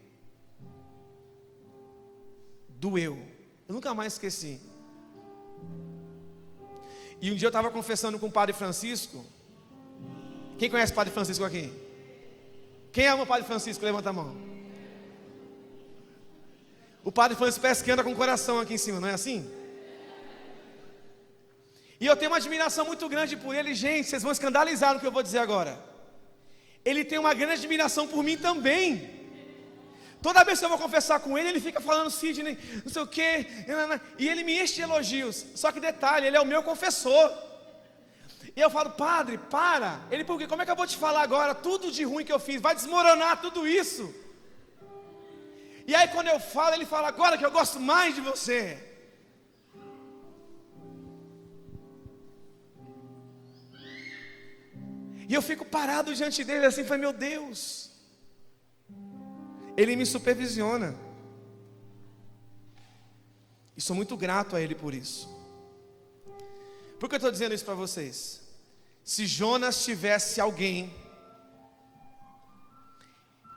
Doeu, eu nunca mais esqueci. E um dia eu estava confessando com o Padre Francisco. Quem conhece o Padre Francisco aqui? Quem ama o Padre Francisco? Levanta a mão. O Padre Francisco parece que anda com o coração aqui em cima, não é assim? E eu tenho uma admiração muito grande por ele. Gente, vocês vão escandalizar no que eu vou dizer agora. Ele tem uma grande admiração por mim também. Toda vez que eu vou conversar com ele, ele fica falando: Sidney, não sei o quê. E ele me enche de elogios. Só que detalhe, ele é o meu confessor. E eu falo: padre, para. Ele: por quê? Como é que eu vou te falar agora tudo de ruim que eu fiz? Vai desmoronar tudo isso. E aí quando eu falo, ele fala: agora que eu gosto mais de você. E eu fico parado diante dele assim, falei: meu Deus. Ele me supervisiona. E sou muito grato a ele por isso. Por que eu estou dizendo isso para vocês? Se Jonas tivesse alguém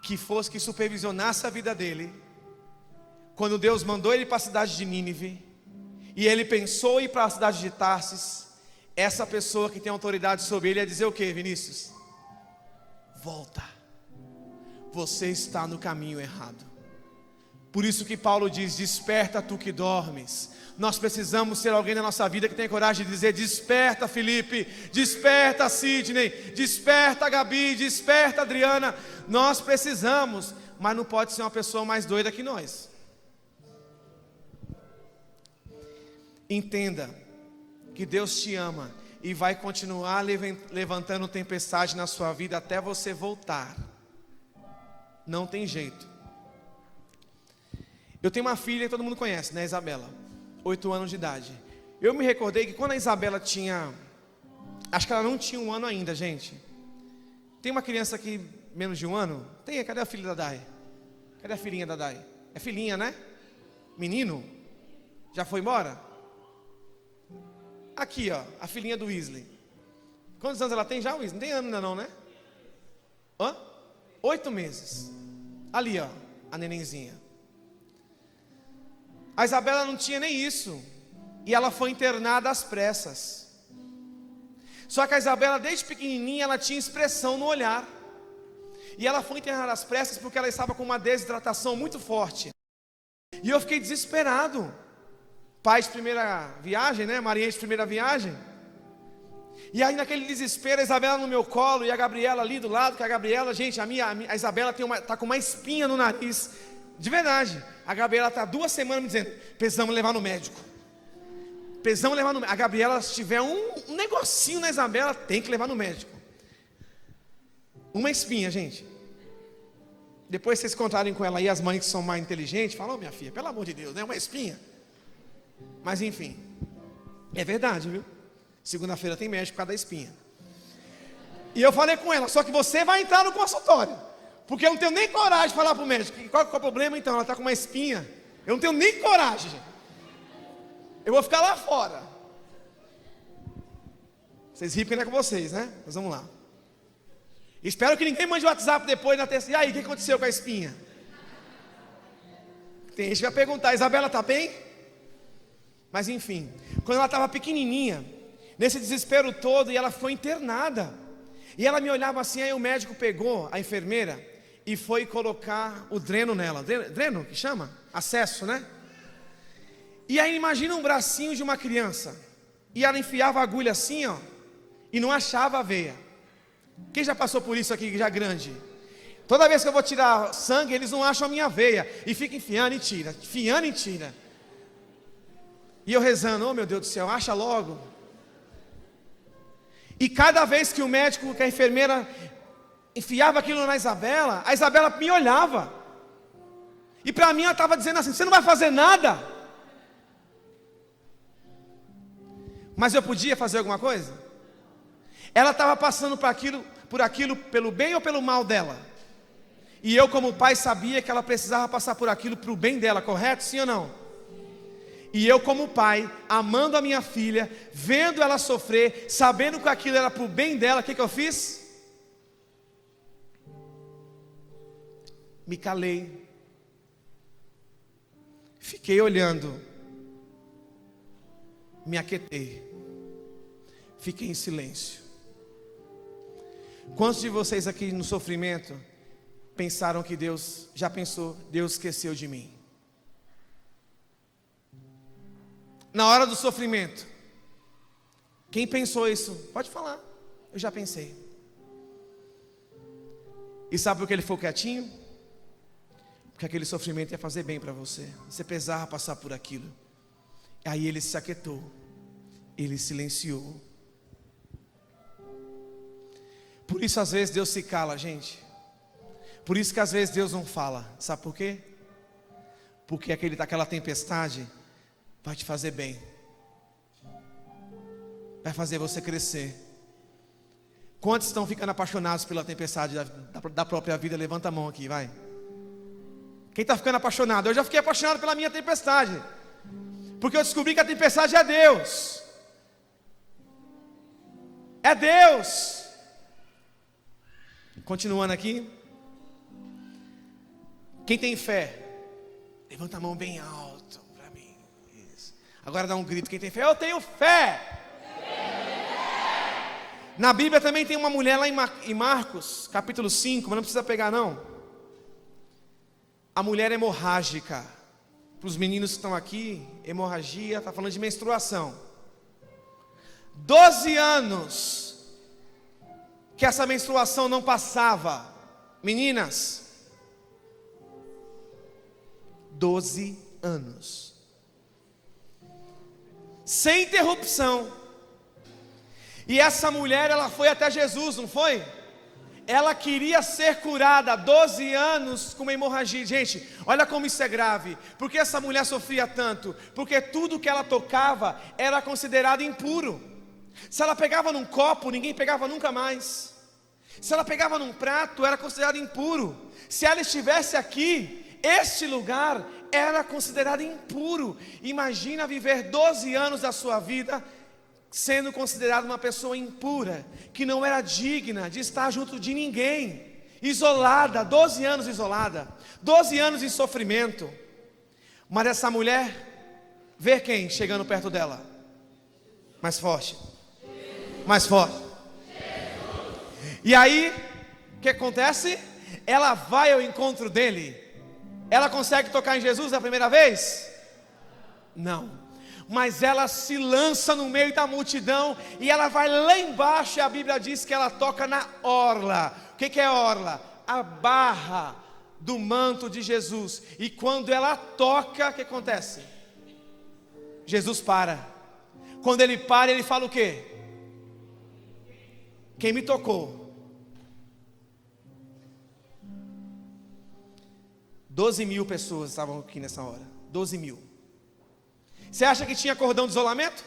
que supervisionasse a vida dele, quando Deus mandou ele para a cidade de Nínive, e ele pensou em ir para a cidade de Tarsis, essa pessoa que tem autoridade sobre ele ia dizer o que, Vinícius? Volta, você está no caminho errado. Por isso que Paulo diz: desperta tu que dormes. Nós precisamos ser alguém na nossa vida que tenha coragem de dizer: desperta Felipe, desperta Sidney, desperta Gabi, desperta Adriana. Nós precisamos, mas não pode ser uma pessoa mais doida que nós. Entenda que Deus te ama e vai continuar levantando tempestade na sua vida até você voltar. Não tem jeito. Eu tenho uma filha que todo mundo conhece, né, Isabela? 8 anos de idade. Eu me recordei que quando a Isabela tinha... Acho que ela não tinha 1 ano ainda, gente. Tem uma criança aqui menos de 1 ano? Tem, cadê a filha da Dai? Cadê a filhinha da Dai? É filhinha, né? Menino? Já foi embora? Aqui, ó, a filhinha do Weasley. Quantos anos ela tem já, Weasley? Não tem ano ainda não, né? 8 meses. Ali, ó, a nenenzinha. A Isabela não tinha nem isso. E ela foi internada às pressas. Só que a Isabela, desde pequenininha, ela tinha expressão no olhar. E ela foi internada às pressas porque ela estava com uma desidratação muito forte. E eu fiquei desesperado. Pai de primeira viagem, né? Maria de primeira viagem. E aí naquele desespero, a Isabela no meu colo e a Gabriela ali do lado, que a Gabriela, gente, a Isabela tá com uma espinha no nariz. De verdade. A Gabriela está 2 semanas me dizendo: precisamos levar no médico. Precisamos levar no médico. A Gabriela, se tiver um negocinho na Isabela, tem que levar no médico. Uma espinha, gente. Depois vocês contarem com ela aí, as mães que são mais inteligentes, falam: minha filha, pelo amor de Deus, né? Uma espinha. Mas enfim, é verdade, viu? Segunda-feira tem médico por causa da espinha. E eu falei com ela: só que você vai entrar no consultório, porque eu não tenho nem coragem de falar para o médico. Qual é o problema então? Ela está com uma espinha. Eu não tenho nem coragem, gente. Eu vou ficar lá fora. Vocês riem porque não é com vocês, né? Mas vamos lá. Espero que ninguém mande o WhatsApp depois na terça. E aí, o que aconteceu com a espinha? Tem gente que vai perguntar: Isabela está bem? Mas enfim, quando ela estava pequenininha, nesse desespero todo, e ela foi internada. E ela me olhava assim, aí o médico pegou a enfermeira e foi colocar o dreno nela. Dreno que chama? Acesso, né? E aí imagina um bracinho de uma criança. E ela enfiava a agulha assim, ó, e não achava a veia. Quem já passou por isso aqui, já grande? Toda vez que eu vou tirar sangue, eles não acham a minha veia. E fica enfiando e tira, enfiando e tira. E eu rezando: oh meu Deus do céu, acha logo. E cada vez que o médico, que a enfermeira enfiava aquilo na Isabela, a Isabela me olhava. E para mim ela estava dizendo assim: você não vai fazer nada? Mas eu podia fazer alguma coisa? Ela estava passando por aquilo pelo bem ou pelo mal dela? E eu, como pai, sabia que ela precisava passar por aquilo para o bem dela, correto? Sim ou não? E eu, como pai, amando a minha filha, vendo ela sofrer, sabendo que aquilo era para o bem dela, o que eu fiz? Me calei. Fiquei olhando. Me aquietei. Fiquei em silêncio. Quantos de vocês aqui no sofrimento pensaram que Deus esqueceu de mim? Na hora do sofrimento, quem pensou isso? Pode falar, eu já pensei. E sabe por que ele ficou quietinho? Porque aquele sofrimento ia fazer bem para você. Você precisava passar por aquilo. Aí ele se aquietou, ele silenciou. Por isso às vezes Deus se cala, gente. Por isso que às vezes Deus não fala. Sabe por quê? Porque aquela tempestade vai te fazer bem. Vai fazer você crescer. Quantos estão ficando apaixonados pela tempestade da própria vida? Levanta a mão aqui, vai. Quem está ficando apaixonado? Eu já fiquei apaixonado pela minha tempestade. Porque eu descobri que a tempestade é Deus. É Deus. Continuando aqui. Quem tem fé? Levanta a mão bem alto para mim. Isso. Agora dá um grito. Quem tem fé? Eu tenho fé. Na Bíblia também tem uma mulher lá em Marcos, capítulo 5, mas não precisa pegar não. a mulher hemorrágica. Para os meninos que estão aqui, hemorragia, está falando de menstruação. 12 anos que essa menstruação não passava. Meninas, 12 anos. Sem interrupção. E essa mulher, ela foi até Jesus, não foi? Ela queria ser curada, 12 anos com uma hemorragia. Gente, olha como isso é grave. Por que essa mulher sofria tanto? Porque tudo que ela tocava era considerado impuro. Se ela pegava num copo, ninguém pegava nunca mais. Se ela pegava num prato, era considerado impuro. Se ela estivesse aqui, este lugar era considerado impuro. Imagina viver 12 anos da sua vida sendo considerada uma pessoa impura, que não era digna de estar junto de ninguém, isolada, 12 anos isolada, 12 anos em sofrimento. Mas essa mulher, vê quem chegando perto dela? Mais forte, mais forte. E aí, o que acontece? Ela vai ao encontro dele. Ela consegue tocar em Jesus da primeira vez? Não. Mas ela se lança no meio da multidão e ela vai lá embaixo, e a Bíblia diz que ela toca na orla. O que é orla? A barra do manto de Jesus. E quando ela toca, o que acontece? Jesus para. Quando ele para, ele fala o quê? Quem me tocou? 12 mil pessoas estavam aqui nessa hora. 12 mil. Você acha que tinha cordão de isolamento?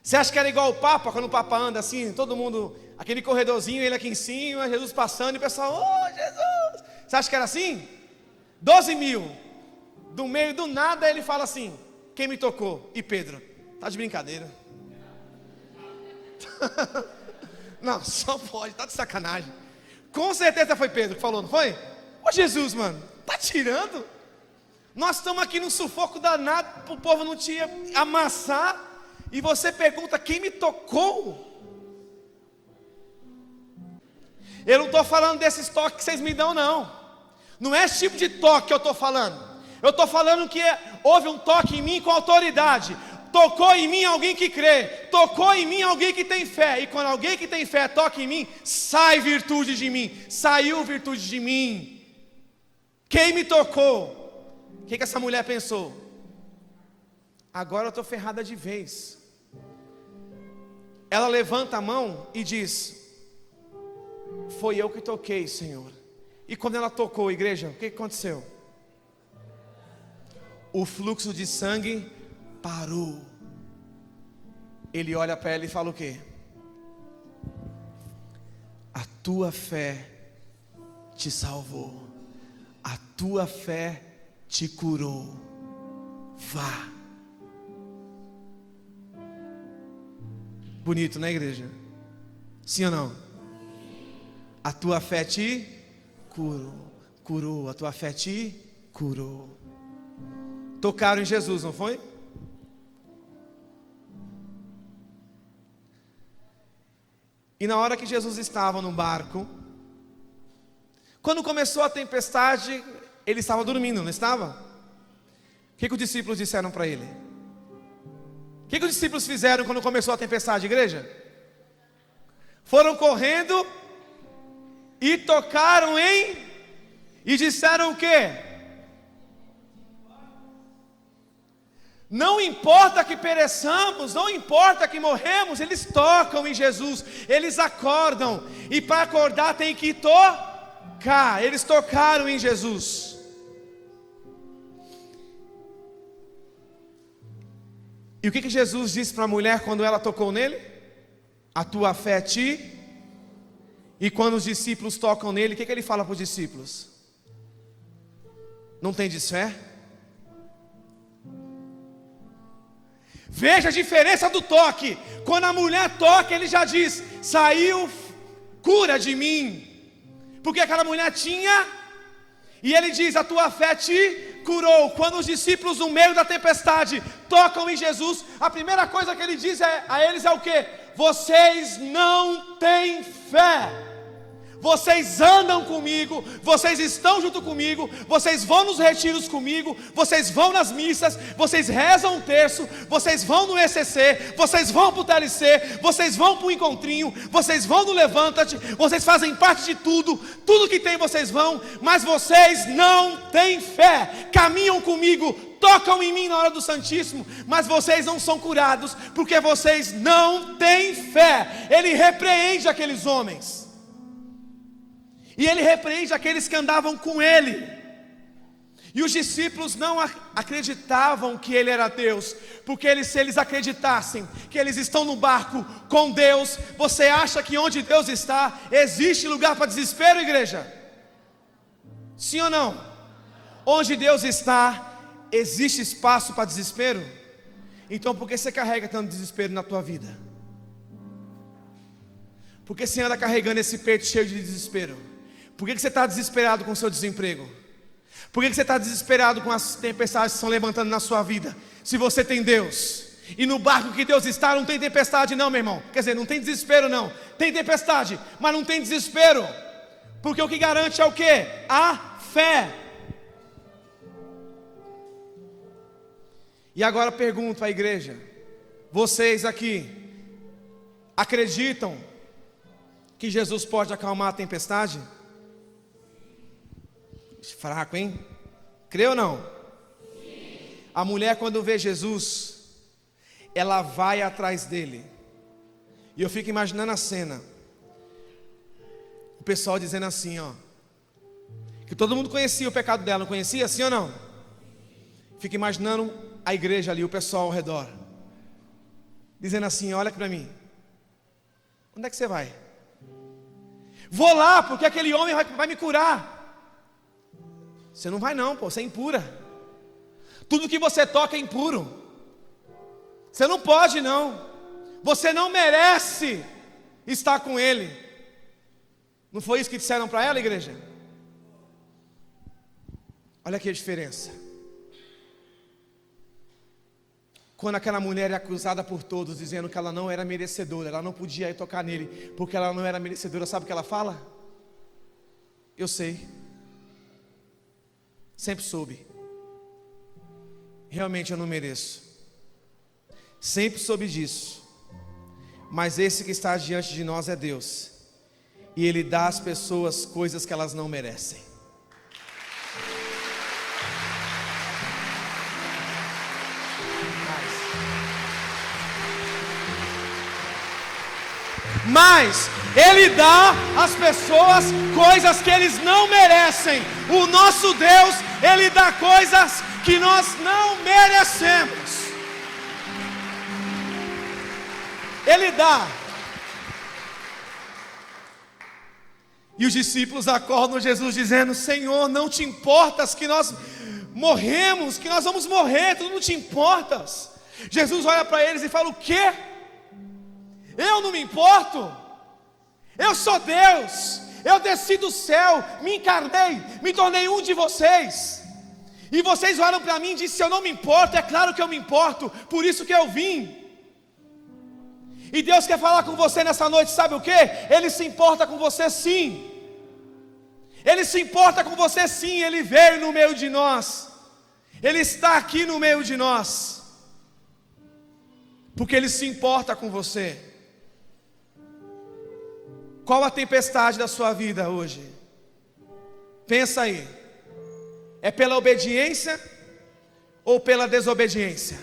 Você acha que era igual o Papa, quando o Papa anda assim, todo mundo, aquele corredorzinho, ele aqui em cima, Jesus passando, e o pessoal, oh Jesus! Você acha que era assim? 12 mil. Do meio do nada ele fala assim, quem me tocou? E Pedro, tá de brincadeira. Não, só pode, tá de sacanagem. Com certeza foi Pedro que falou, não foi? Ô Jesus, mano, tá tirando? Nós estamos aqui num sufoco danado, para o povo não te amassar, e você pergunta, quem me tocou? Eu não estou falando desses toques que vocês me dão, não. Não é esse tipo de toque que eu estou falando. Eu estou falando que houve um toque em mim com autoridade. Tocou em mim alguém que crê, tocou em mim alguém que tem fé, e quando alguém que tem fé toca em mim, sai virtude de mim, saiu virtude de mim. Quem me tocou? O que essa mulher pensou? Agora eu estou ferrada de vez. Ela levanta a mão e diz, foi eu que toquei, Senhor. E quando ela tocou, igreja, o que aconteceu? O fluxo de sangue parou. Ele olha para ela e fala o quê? A tua fé te salvou. A tua fé te curou. Vá. Bonito, né, igreja? Sim ou não? A tua fé te curou. A tua fé te curou. Tocaram em Jesus, não foi? E na hora que Jesus estava no barco, quando começou a tempestade, ele estava dormindo, não estava? O que os discípulos disseram para ele? O que os discípulos fizeram quando começou a tempestade, igreja? Foram correndo e tocaram e disseram o quê? Não importa que pereçamos, não importa que morremos, eles tocam em Jesus, eles acordam, e para acordar tem que tocar. Eles tocaram em Jesus. E o que Jesus disse para a mulher quando ela tocou nele? A tua fé te... E quando os discípulos tocam nele, o que ele fala para os discípulos? Não tem desfé? Veja a diferença do toque. Quando a mulher toca, ele já diz, saiu cura de mim. Porque aquela mulher tinha, e ele diz, a tua fé te curou. Quando os discípulos no meio da tempestade tocam em Jesus, a primeira coisa que ele diz a eles é o quê? Vocês não têm fé. Vocês andam comigo, vocês estão junto comigo, vocês vão nos retiros comigo, vocês vão nas missas, vocês rezam um terço, vocês vão no ECC, vocês vão para o TLC, vocês vão para o encontrinho, vocês vão no Levanta-te, vocês fazem parte de tudo, tudo que tem vocês vão, mas vocês não têm fé, caminham comigo, tocam em mim na hora do Santíssimo, mas vocês não são curados, porque vocês não têm fé. Ele repreende aqueles homens. E ele repreende aqueles que andavam com ele. E os discípulos não acreditavam que ele era Deus, porque se eles acreditassem que eles estão no barco com Deus, você acha que onde Deus está, existe lugar para desespero, igreja? Sim ou não? Onde Deus está, existe espaço para desespero? Então por que você carrega tanto desespero na tua vida? Por que você anda carregando esse peito cheio de desespero? Por que você está desesperado com o seu desemprego? Por que você está desesperado com as tempestades que estão levantando na sua vida? Se você tem Deus, e no barco que Deus está não tem tempestade não, meu irmão. Quer dizer, não tem desespero não. Tem tempestade, mas não tem desespero. Porque o que garante é o quê? A fé. E agora pergunto à igreja: vocês aqui acreditam que Jesus pode acalmar a tempestade? Fraco, hein? Crê ou não? Sim. A mulher, quando vê Jesus, ela vai atrás dele. E eu fico imaginando a cena. O pessoal dizendo assim, ó, que todo mundo conhecia o pecado dela, não conhecia? Sim ou não? Fico imaginando a igreja ali, o pessoal ao redor, dizendo assim: olha aqui para mim, onde é que você vai? Vou lá, porque aquele homem vai me curar. Você não vai não, pô, você é impura. Tudo que você toca é impuro. Você não pode não. Você não merece estar com ele. Não foi isso que disseram para ela, igreja? Olha aqui a diferença. Quando aquela mulher é acusada por todos, dizendo que ela não era merecedora, ela não podia ir tocar nele, porque ela não era merecedora, sabe o que ela fala? Eu sei. Sempre soube. Realmente eu não mereço. Sempre soube disso. Mas esse que está diante de nós é Deus. E Ele dá às pessoas coisas que elas não merecem. Mas Ele dá às pessoas coisas que eles não merecem. O nosso Deus, Ele dá coisas que nós não merecemos. Ele dá. E os discípulos acordam Jesus dizendo: Senhor, não te importas que nós morremos, que nós vamos morrer, tu não te importas. Jesus olha para eles e fala: o quê? Eu não me importo? Eu sou Deus, eu desci do céu, me encarnei, me tornei um de vocês. E vocês olham para mim e dizem: eu não me importo. É claro que eu me importo, por isso que eu vim. E Deus quer falar com você nessa noite, sabe o que? Ele se importa com você sim. Ele se importa com você sim. Ele veio no meio de nós. Ele está aqui no meio de nós, porque Ele se importa com você. Qual a tempestade da sua vida hoje? Pensa aí. É pela obediência ou pela desobediência?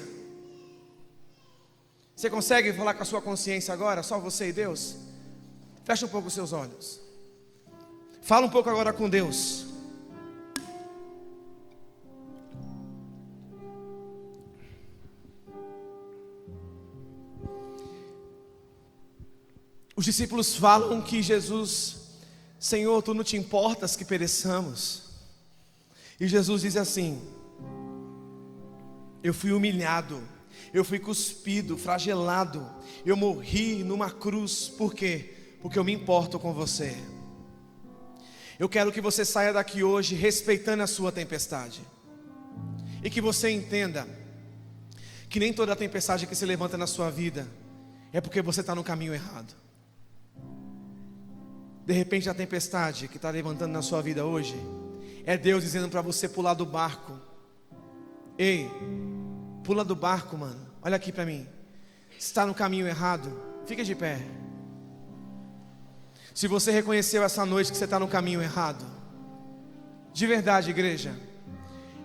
Você consegue falar com a sua consciência agora? Só você e Deus? Fecha um pouco os seus olhos. Fala um pouco agora com Deus. Os discípulos falam que Jesus: Senhor, tu não te importas que pereçamos. E Jesus diz assim: eu fui humilhado, eu fui cuspido, flagelado, eu morri numa cruz. Por quê? Porque eu me importo com você. Eu quero que você saia daqui hoje respeitando a sua tempestade, e que você entenda que nem toda tempestade que se levanta na sua vida é porque você está no caminho errado. De repente a tempestade que está levantando na sua vida hoje é Deus dizendo para você pular do barco. Ei, pula do barco, mano. Olha aqui para mim. Se está no caminho errado, fica de pé. Se você reconheceu essa noite que você está no caminho errado, de verdade, igreja,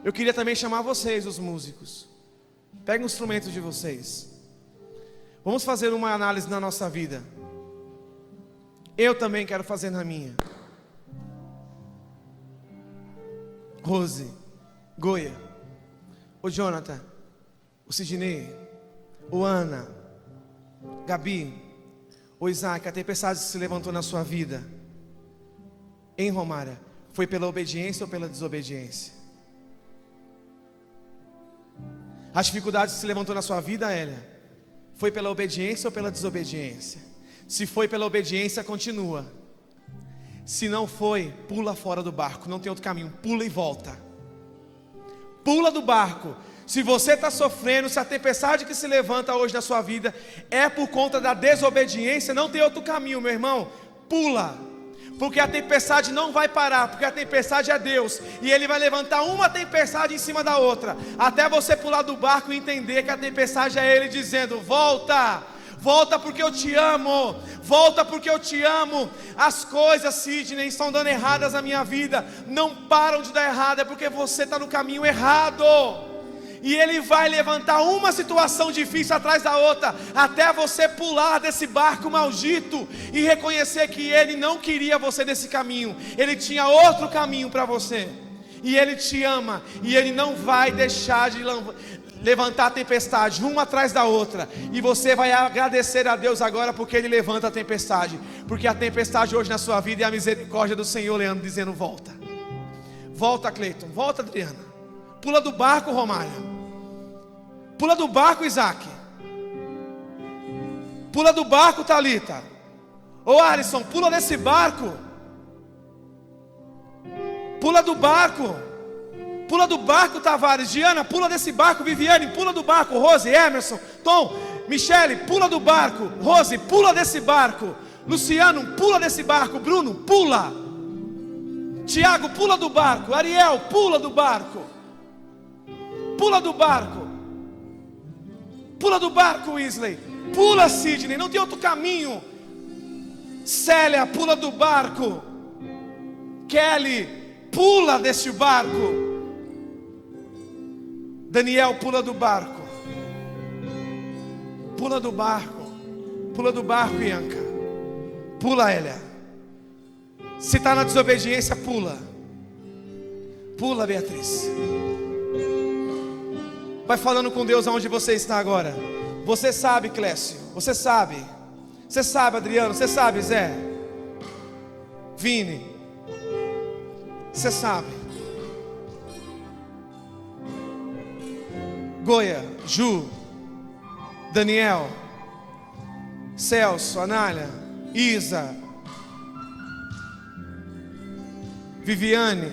eu queria também chamar vocês, os músicos. Peguem o instrumento de vocês. Vamos fazer uma análise na nossa vida. Eu também quero fazer na minha. Rose, Goia, o Jonathan, o Sidney, o Ana, Gabi, o Isaac, a tempestade que se levantou na sua vida, em Romária, foi pela obediência ou pela desobediência? A dificuldade que se levantou na sua vida, Hélia, foi pela obediência ou pela desobediência? Se foi pela obediência, continua. Se não foi, pula fora do barco, não tem outro caminho, pula e volta. Pula do barco. Se você está sofrendo, se a tempestade que se levanta hoje na sua vida é por conta da desobediência, não tem outro caminho, meu irmão. Pula, porque a tempestade não vai parar, porque a tempestade é Deus, e Ele vai levantar uma tempestade em cima da outra, até você pular do barco e entender que a tempestade é Ele dizendo: volta, volta porque eu te amo, volta porque eu te amo. As coisas, Sidney, estão dando erradas na minha vida, não param de dar errado, é porque você está no caminho errado. E Ele vai levantar uma situação difícil atrás da outra, até você pular desse barco maldito e reconhecer que Ele não queria você nesse caminho, Ele tinha outro caminho para você, e Ele te ama, e Ele não vai deixar de levantar a tempestade uma atrás da outra, e você vai agradecer a Deus agora porque Ele levanta a tempestade, porque a tempestade hoje na sua vida é a misericórdia do Senhor, Leandro, dizendo: volta, volta, Cleiton, volta, Adriana, pula do barco, Romário, pula do barco, Isaac, pula do barco, Thalita, ô Alisson, pula desse barco, pula do barco, pula do barco, Tavares, Diana, pula desse barco, Viviane, pula do barco, Rose, Emerson, Tom, Michele, pula do barco, Rose, pula desse barco, Luciano, pula desse barco, Bruno, pula, Tiago, pula do barco, Ariel, pula do barco, pula do barco, pula do barco, Wesley, pula, Sidney, não tem outro caminho, Célia, pula do barco, Kelly, pula desse barco, Daniel, pula do barco, pula do barco, Ianca, pula, Elia, se está na desobediência, pula, pula, Beatriz, vai falando com Deus aonde você está agora. Você sabe, Clécio, você sabe, Adriano, você sabe, Zé, Vini, você sabe, Goia, Ju, Daniel, Celso, Anália, Isa, Viviane,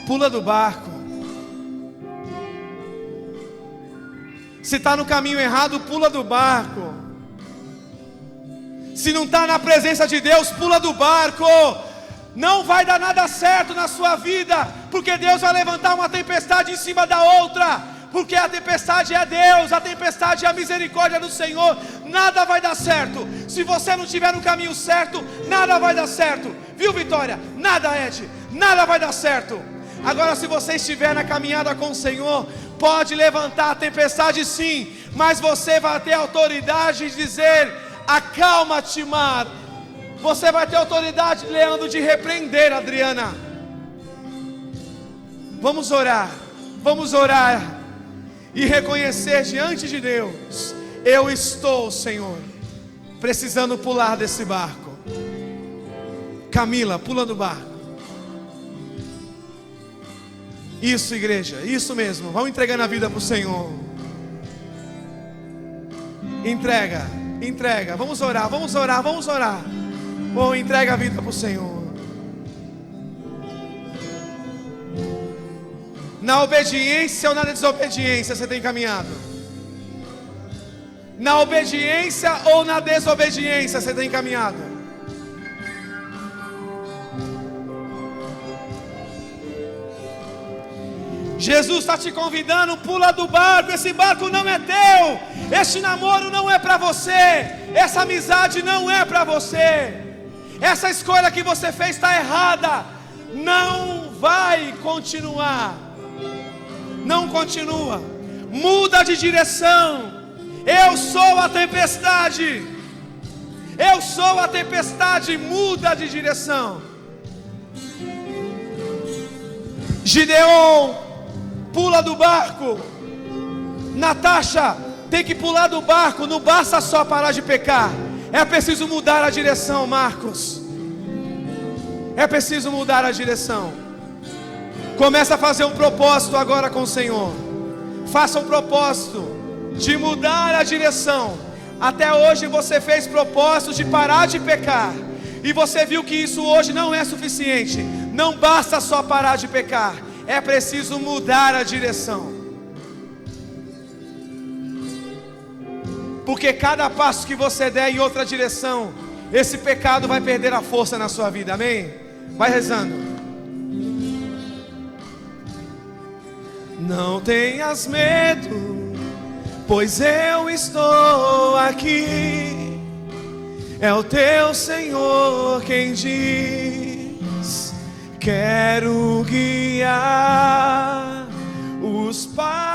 pula do barco. Se está no caminho errado, pula do barco. Se não está na presença de Deus, pula do barco. Não vai dar nada certo na sua vida, porque Deus vai levantar uma tempestade em cima da outra, porque a tempestade é Deus, a tempestade é a misericórdia do Senhor. Nada vai dar certo, se você não estiver no caminho certo, nada vai dar certo, viu, Vitória? Nada, Ed, nada vai dar certo. Agora, se você estiver na caminhada com o Senhor, pode levantar a tempestade sim, mas você vai ter autoridade de dizer: acalma-te, mar. Você vai ter autoridade, Leandro, de repreender, Adriana. Vamos orar e reconhecer diante de Deus: eu estou, Senhor, precisando pular desse barco. Camila, pula do barco. Isso, igreja, isso mesmo. Vamos entregando a vida para o Senhor. Entrega. Vamos orar. Oh, entrega a vida para o Senhor. Na obediência ou na desobediência você tem caminhado? Na obediência ou na desobediência você tem caminhado? Jesus está te convidando, pula do barco. Esse barco não é teu. Este namoro não é para você. Essa amizade não é para você. Essa escolha que você fez está errada. Não vai continuar. Não continua. Muda de direção. Eu sou a tempestade. Eu sou a tempestade. Muda de direção. Gideon pula do barco. Natasha tem que pular do barco. Não basta só parar de pecar. É preciso mudar a direção, Marcos. É preciso mudar a direção. Começa a fazer um propósito agora com o Senhor. Faça um propósito de mudar a direção. Até hoje você fez propósitos de parar de pecar, e você viu que isso hoje não é suficiente. Não basta só parar de pecar, é preciso mudar a direção. Porque cada passo que você der em outra direção, esse pecado vai perder a força na sua vida, amém? Vai rezando. Não tenhas medo, pois eu estou aqui. É o teu Senhor quem diz: quero guiar os passos